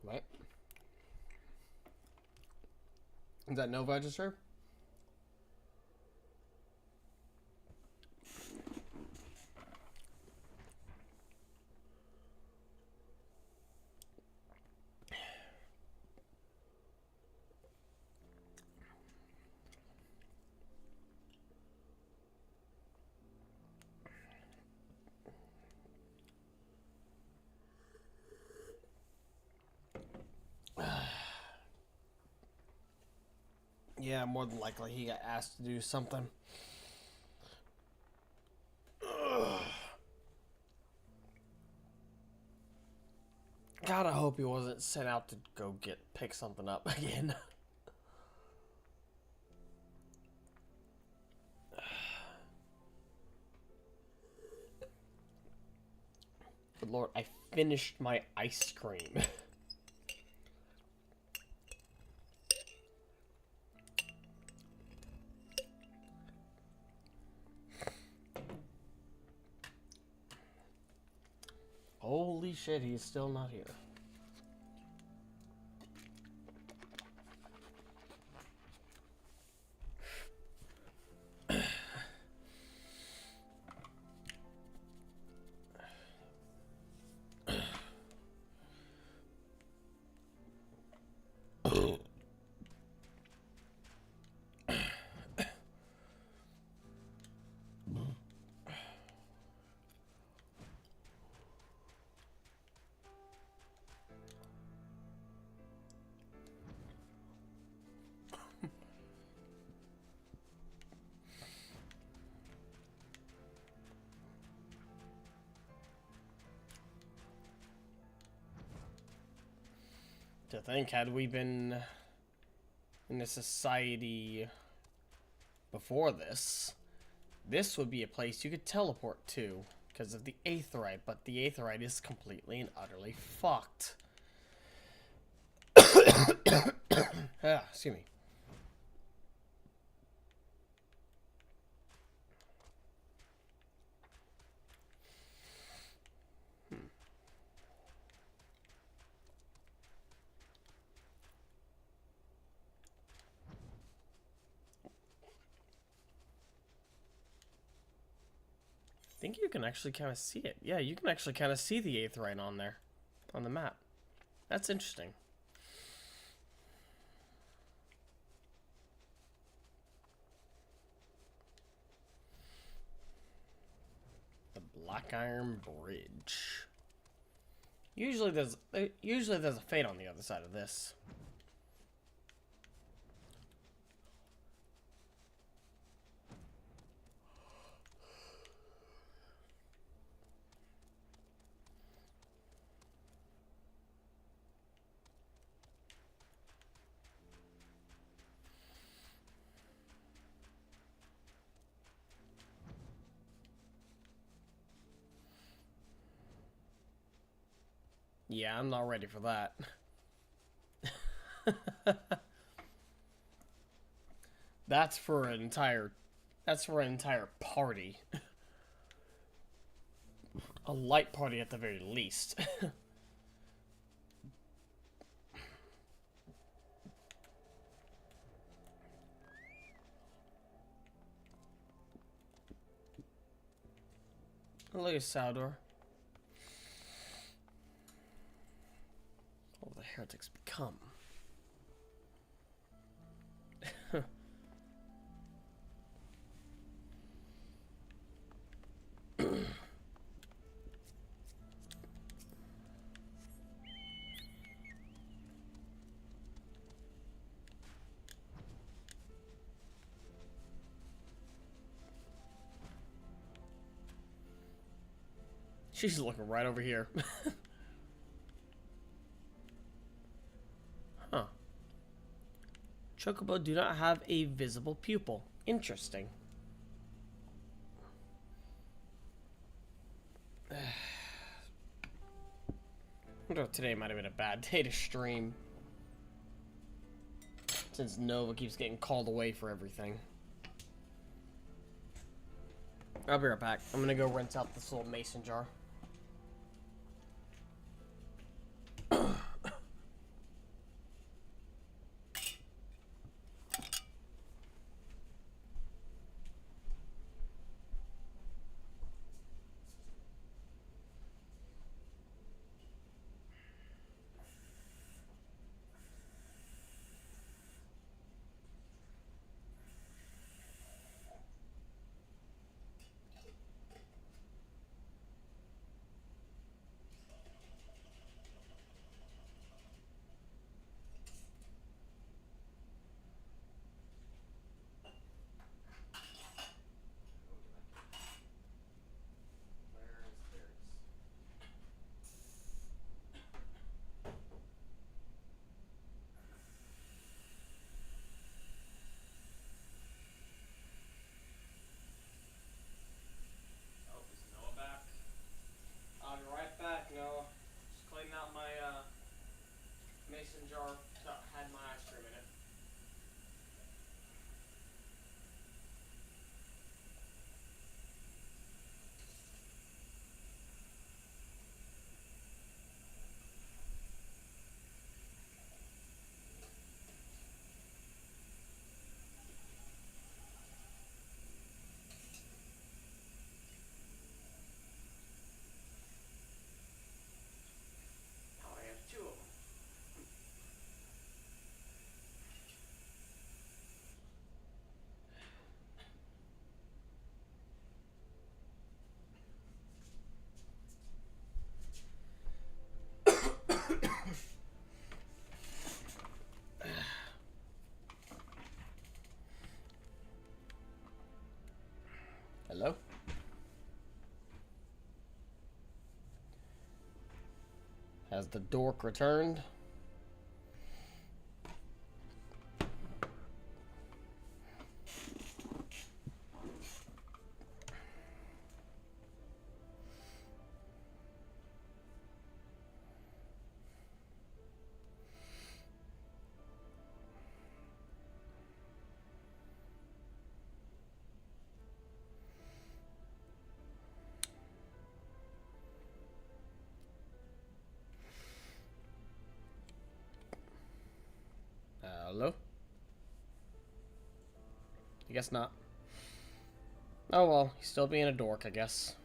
Right. Is that no register? Yeah, more than likely he got asked to do something. God, I hope he wasn't sent out to go pick something up again. But Lord, I finished my ice cream. Holy shit, he's still not here. To think, had we been in a society before this, this would be a place you could teleport to because of the aetheryte, but the aetheryte is completely and utterly fucked. Excuse me. I think you can actually kind of see it. Yeah, you can actually kind of see the aetheryte on there, on the map. That's interesting. The Black Iron Bridge. Usually there's a fate on the other side of this. Yeah, I'm not ready for that. That's for an entire party. A light party at the very least. Look at Saldor. What will the heretics become? She's looking right over here. Huh. Chocobo do not have a visible pupil. Interesting. I wonder if today might have been a bad day to stream, since Nova keeps getting called away for everything. I'll be right back. I'm gonna go rinse out this little mason jar. Mason jar that had my ice cream in it. Now I have two of them. Hello? Has the dork returned? Hello? I guess not. Oh well, he's still being a dork, I guess.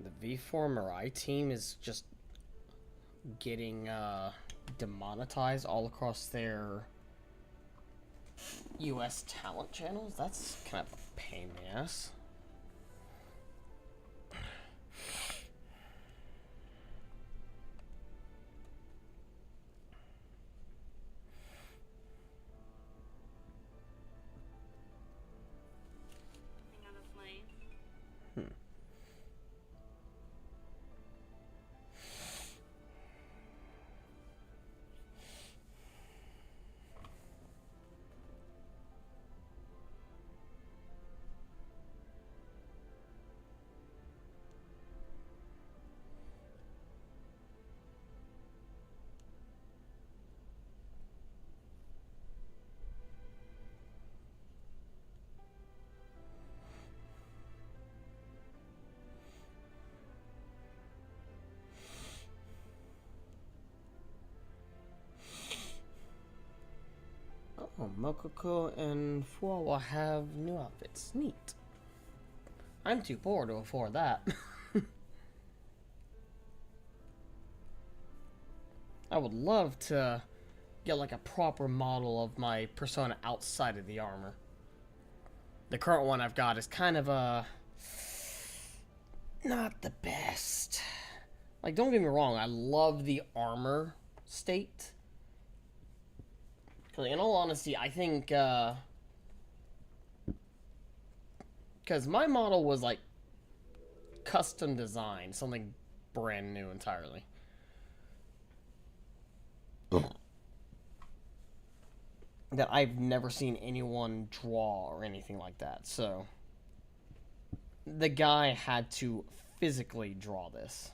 The V4 Mirai team is just getting demonetized all across their US talent channels. That's kind of a pain in the ass. Oh, Mokoko and Fua will have new outfits. Neat. I'm too poor to afford that. I would love to get like a proper model of my persona outside of the armor. The current one I've got is kind of not the best. Like, don't get me wrong, I love the armor state. Because in all honesty, I think, because my model was like custom designed, something brand new entirely. That I've never seen anyone draw or anything like that. So the guy had to physically draw this.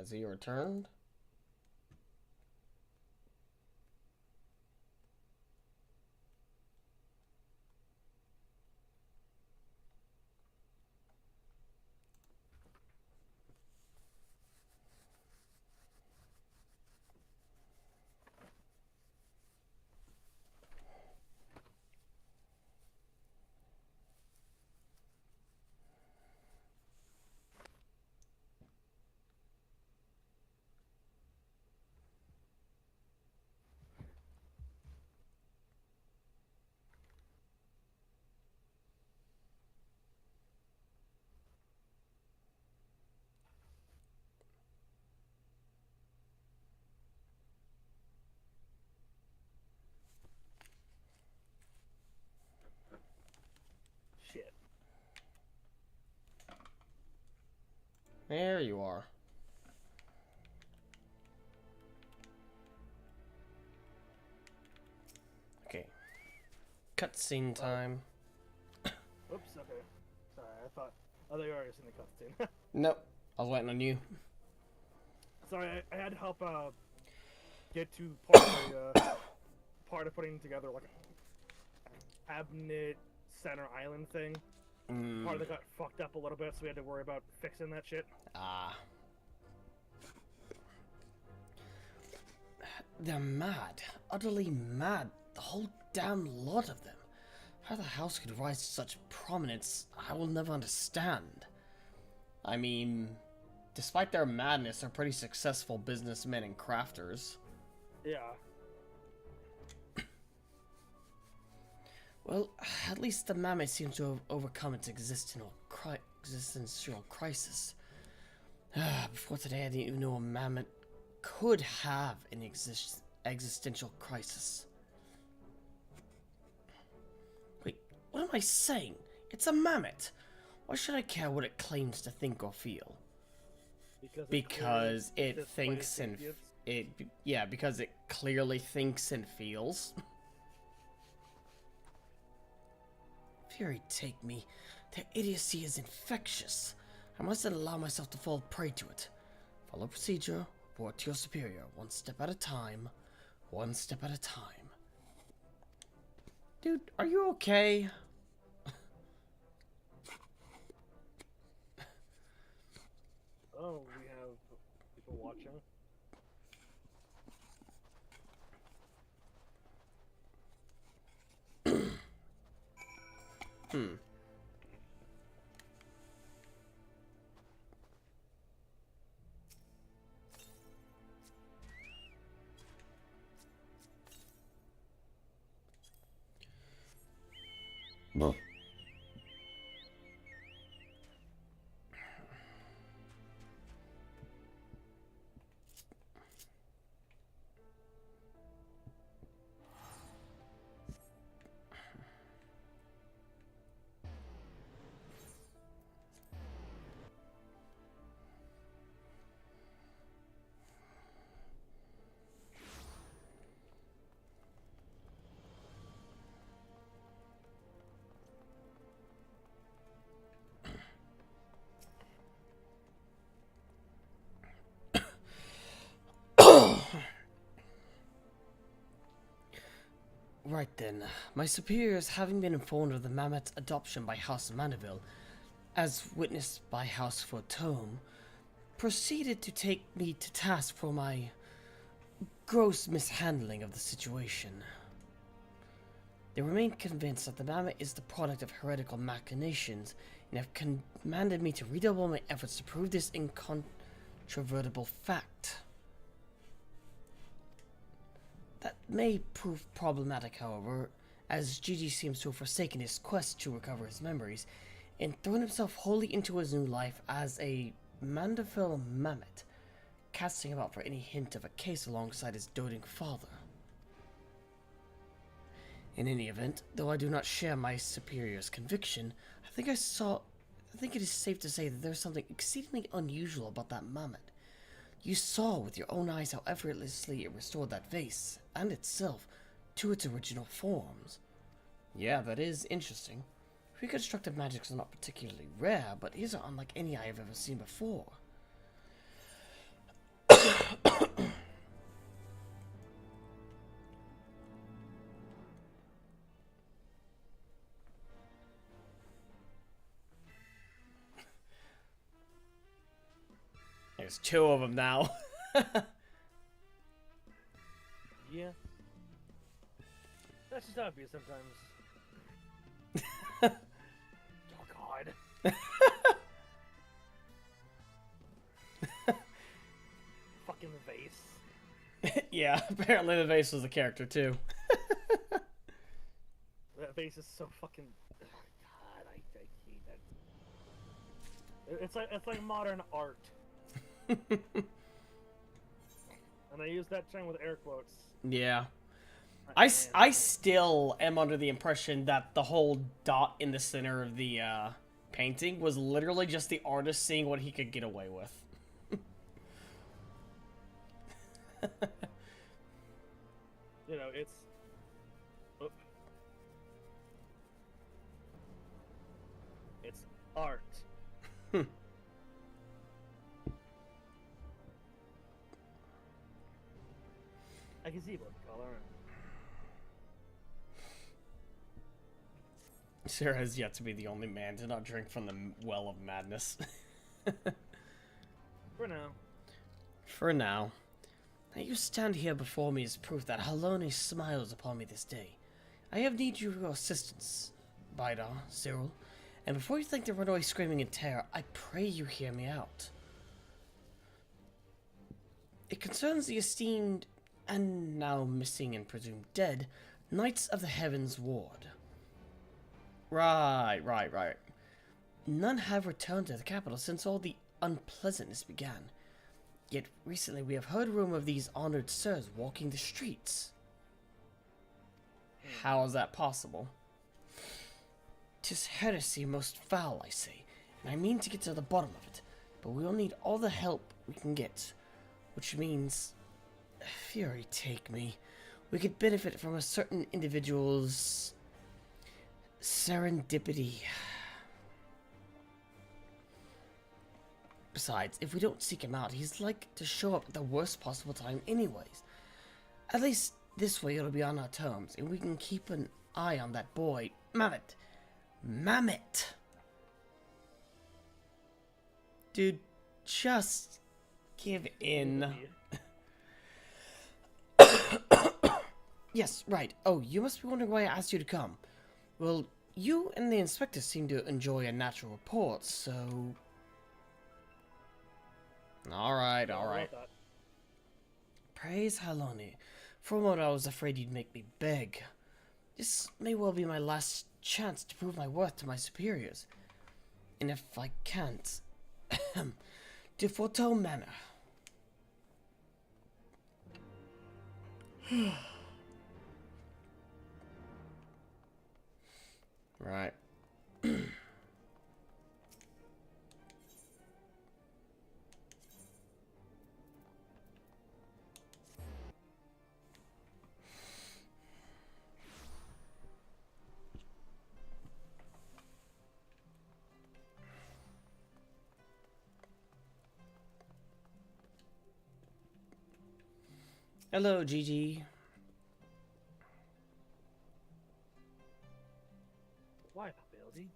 Has he returned? Shit. There you are. Okay. Cutscene time. Oops, okay. Sorry, I thought... Oh, there you are, in the cutscene. Nope. I was waiting on you. Sorry, I had to help get to part of putting together like a cabinet center island thing. Part of it got fucked up a little bit, so we had to worry about fixing that shit. Ah. They're mad. Utterly mad. The whole damn lot of them. How the house could rise to such prominence, I will never understand. I mean, despite their madness, they're pretty successful businessmen and crafters. Yeah. Well, at least the mammoth seems to have overcome its existential crisis. Before today, I didn't even know a mammoth could have an existential crisis. Wait, what am I saying? It's a mammoth. Why should I care what it claims to think or feel? Because it thinks and because it clearly thinks and feels. Fury take me. Their idiocy is infectious. I mustn't allow myself to fall prey to it. Follow procedure, report to your superior, one step at a time. One step at a time. Dude, are you okay? Oh, we have people watching. No. Right then, my superiors, having been informed of the mammoth's adoption by House Mandeville, as witnessed by House Fortome, proceeded to take me to task for my gross mishandling of the situation. They remain convinced that the mammoth is the product of heretical machinations, and have commanded me to redouble my efforts to prove this incontrovertible fact. That may prove problematic, however, as Gigi seems to have forsaken his quest to recover his memories, and thrown himself wholly into his new life as a Mandeville mammoth, casting about for any hint of a case alongside his doting father. In any event, though I do not share my superior's conviction, I think it is safe to say that there is something exceedingly unusual about that mammoth. You saw with your own eyes how effortlessly it restored that vase, and itself, to its original forms. Yeah, that is interesting. Reconstructive magics are not particularly rare, but these are unlike any I have ever seen before. There's two of them now. Yeah. That's just how it be sometimes. Oh god. Fucking vase. Yeah, apparently the vase was a character too. That vase is so fucking. Oh god, I hate that. It's like modern art. And I use that term with air quotes. Yeah. I still am under the impression that the whole dot in the center of the painting was literally just the artist seeing what he could get away with. You know, it's... Oop. It's art. I can see what the color. Sarah has yet to be the only man to not drink from the well of madness. For now. For now. Now you stand here before me as proof that Haloni smiles upon me this day. I have need your assistance, Cyril, and before you think to run away screaming in terror, I pray you hear me out. It concerns the esteemed, and now missing and presumed dead, Knights of the Heavensward. Right. None have returned to the capital since all the unpleasantness began. Yet recently we have heard rumor of these honored sirs walking the streets. How is that possible? 'Tis heresy most foul, I say, and I mean to get to the bottom of it, but we will need all the help we can get, which means, fury take me, we could benefit from a certain individual's serendipity. Besides, if we don't seek him out, he's like to show up at the worst possible time anyways. At least this way it'll be on our terms, and we can keep an eye on that boy, Mammoth. Dude, just give in. Yes, right. Oh, you must be wondering why I asked you to come. Well, you and the inspector seem to enjoy a natural rapport, so... Alright. Praise Haloni. For a moment I was afraid you'd make me beg. This may well be my last chance to prove my worth to my superiors. And if I can't... to Forteau Manor. Right. Hello, Gigi. Why, Hildy?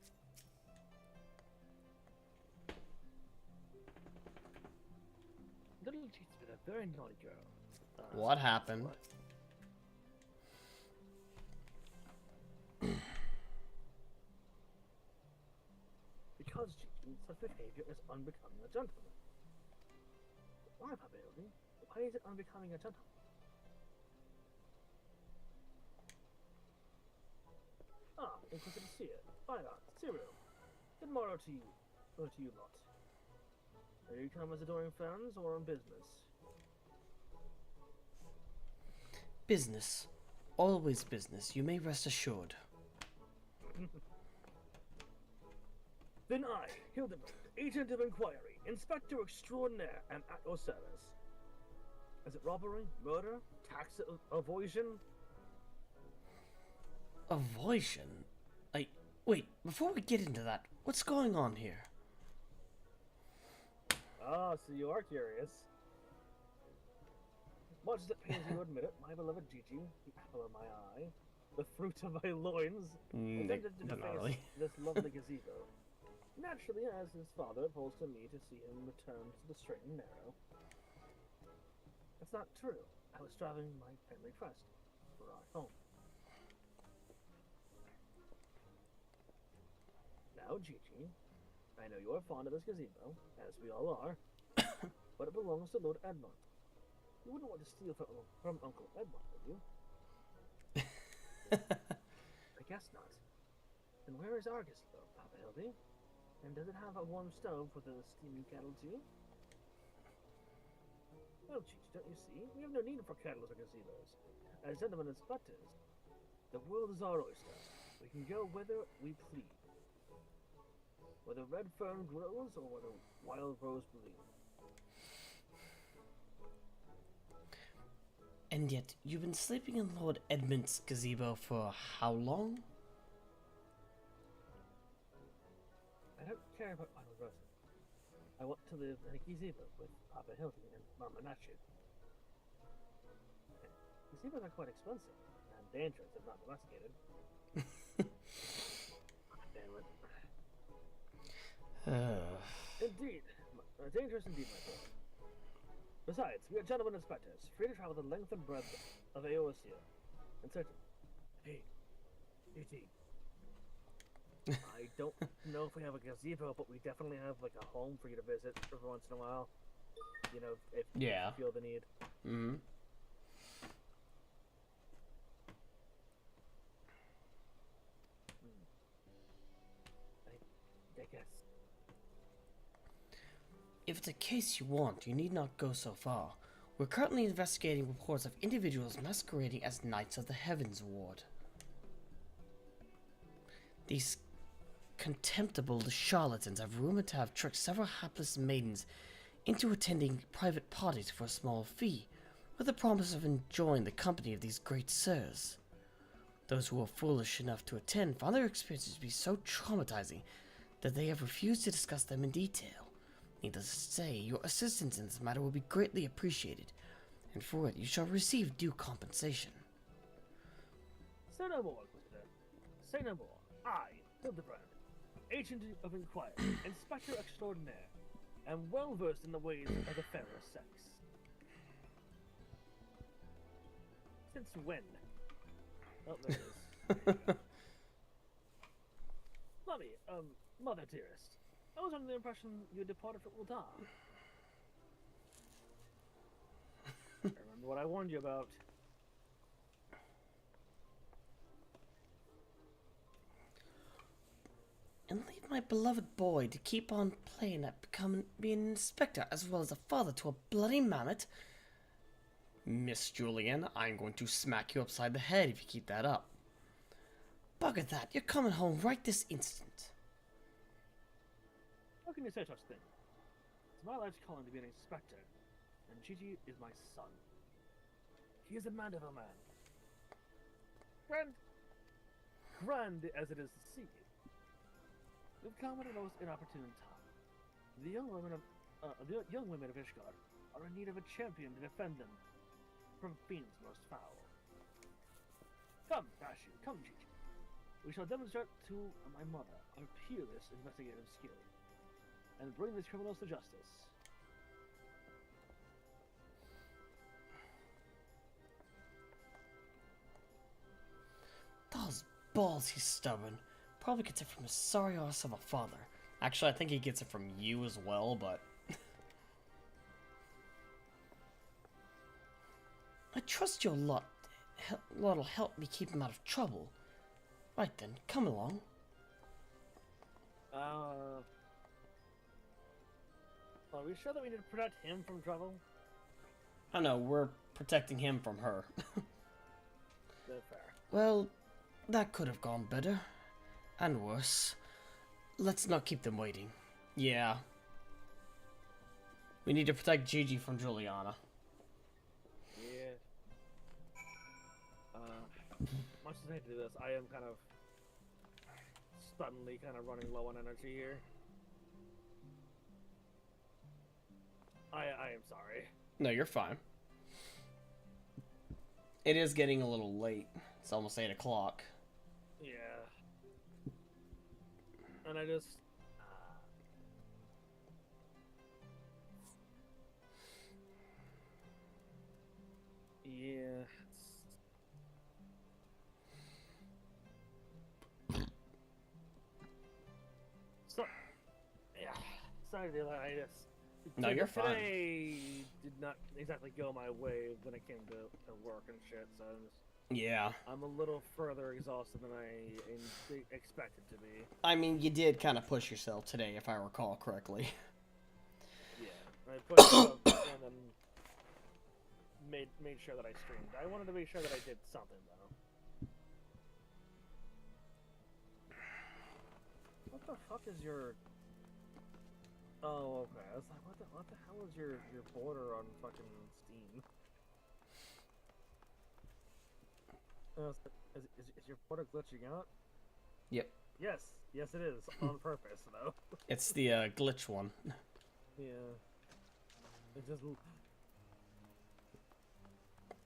Little G's been a very naughty girl. What happened? What? Because Gigi, such behavior is unbecoming a gentleman. Why, Hildy? Why is it unbecoming a gentleman? Ah, Inquisitor Seer, Cyril. Good morrow to you, or to you lot. Are you come as adoring friends or on business? Business. Always business, you may rest assured. Then I, Hildy, agent of inquiry, inspector extraordinaire, am at your service. Is it robbery, murder, tax evasion? Evasion? Wait, before we get into that, what's going on here? Ah, so you are curious. Much as it pains you to admit it, my beloved Gigi, the apple of my eye, the fruit of my loins, attempted to deface really. this lovely gazebo. Naturally, as his father appeals to me to see him return to the straight and narrow. That's not true. I was driving my family crest for our home. Now, Gigi, I know you are fond of this gazebo, as we all are, but it belongs to Lord Edmund. You wouldn't want to steal from Uncle Edmund, would you? I guess not. And where is our gazebo, Papa Hildy? And does it have a warm stove with a steaming kettle too? Well, Gigi, don't you see? We have no need for kettles or gazebos. As gentlemen inspectors, the world is our oyster. We can go whither we please. Whether red fern grows or whether wild rose blooms. And yet, you've been sleeping in Lord Edmund's gazebo for how long? I don't care about wild roses. I want to live in a gazebo with Papa Hildy and Mama Natchez. Gazebos are quite expensive and dangerous if not domesticated. Damn it. Indeed. Dangerous indeed, my friend. Besides, we are gentlemen inspectors, free to travel the length and breadth of Aosia. And search. Hey, E.T. I don't know if we have a gazebo, but we definitely have like a home for you to visit every once in a while. You know, if you feel the need. Mm-hmm. I guess. If it's a case you want, you need not go so far. We're currently investigating reports of individuals masquerading as Knights of the Heavensward. These contemptible charlatans have rumored to have tricked several hapless maidens into attending private parties for a small fee, with the promise of enjoying the company of these great sirs. Those who were foolish enough to attend found their experiences to be so traumatizing that they have refused to discuss them in detail. Needless to say, your assistance in this matter will be greatly appreciated, and for it you shall receive due compensation. Say no more, Inquisitor. Say no more. I, Hildebrand, Agent of Inquiry, Inspector Extraordinaire, am well versed in the ways of the fairer sex. Since when? Oh, there it is. Mummy, Mother dearest, I was under the impression you had departed for Ul'dah. Remember what I warned you about. And leave my beloved boy to keep on playing at being an inspector as well as a father to a bloody mammoth? Miss Julian, I'm going to smack you upside the head if you keep that up. Bugger that, you're coming home right this instant. How can you say such things? It's my life's calling to be an inspector, and Gigi is my son. He is a man of a man. Grand as it is to see you. You've come at a most inopportune time. The young women of Ishgard are in need of a champion to defend them from fiends most foul. Come, Ashu, come, Gigi. We shall demonstrate to my mother our peerless investigative skill, and bring these criminals to justice. Those balls, he's stubborn. Probably gets it from his sorry ass of a father. Actually, I think he gets it from you as well, but... I trust your lot. Lot'll help me keep him out of trouble. Right then, come along. Are we sure that we need to protect him from trouble? I know, we're protecting him from her. That's fair. Well, that could have gone better. And worse. Let's not keep them waiting. Yeah. We need to protect Gigi from Juliana. Yeah. Much as I hate to do this, I am kind of suddenly running low on energy here. I am sorry. No, you're fine. It is getting a little late. It's almost 8 o'clock. Yeah. And I just... Yeah. So, yeah. Sorry to I just. No, you're fine. Today did not exactly go my way when it came to work and shit, so Yeah. I'm a little further exhausted than I expected to be. I mean, you did kind of push yourself today, if I recall correctly. Yeah, I pushed myself and then made sure that I streamed. I wanted to make sure that I did something though. What the fuck is your? Oh, okay. I was like, what the hell is your border on fucking Steam? Is your border glitching out? Yep. Yes, it is on purpose though. It's the glitch one. Yeah. It just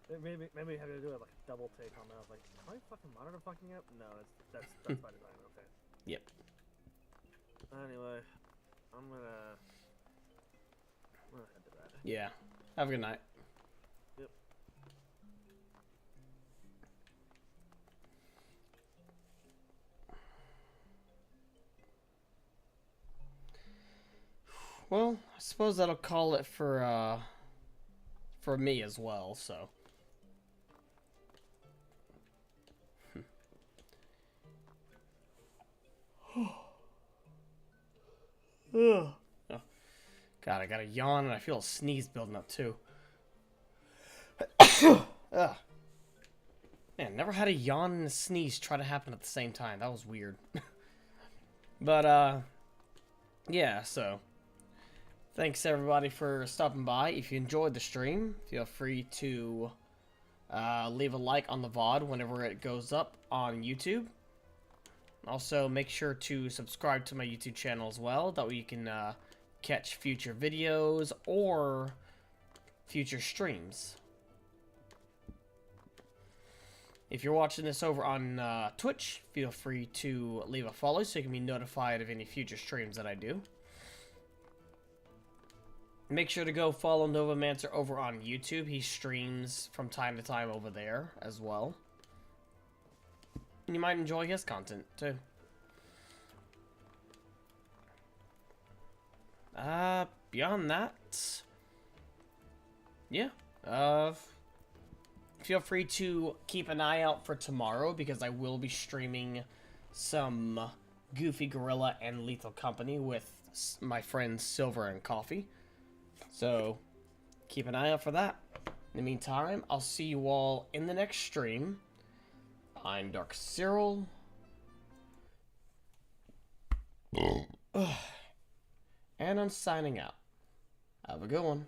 maybe I had to do it like a double take on that. I was like, is my fucking monitor fucking up? No, that's by design. Okay. Yep. Anyway, I'm gonna head to bed. Yeah. Have a good night. Yep. Well, I suppose that'll call it for me as well, so. Oh. God, I got a yawn and I feel a sneeze building up too. Ugh. Man, never had a yawn and a sneeze try to happen at the same time. That was weird. But, yeah, so. Thanks everybody for stopping by. If you enjoyed the stream, feel free to leave a like on the VOD whenever it goes up on YouTube. Also, make sure to subscribe to my YouTube channel as well. That way you can catch future videos or future streams. If you're watching this over on Twitch, feel free to leave a follow so you can be notified of any future streams that I do. Make sure to go follow Novomancer over on YouTube. He streams from time to time over there as well. And you might enjoy his content too. Beyond that, yeah. Feel free to keep an eye out for tomorrow because I will be streaming some Goofy Gorilla and Lethal Company with my friends Silver and Coffee. So, keep an eye out for that. In the meantime, I'll see you all in the next stream. I'm darkus-cyril. And I'm signing out. Have a good one.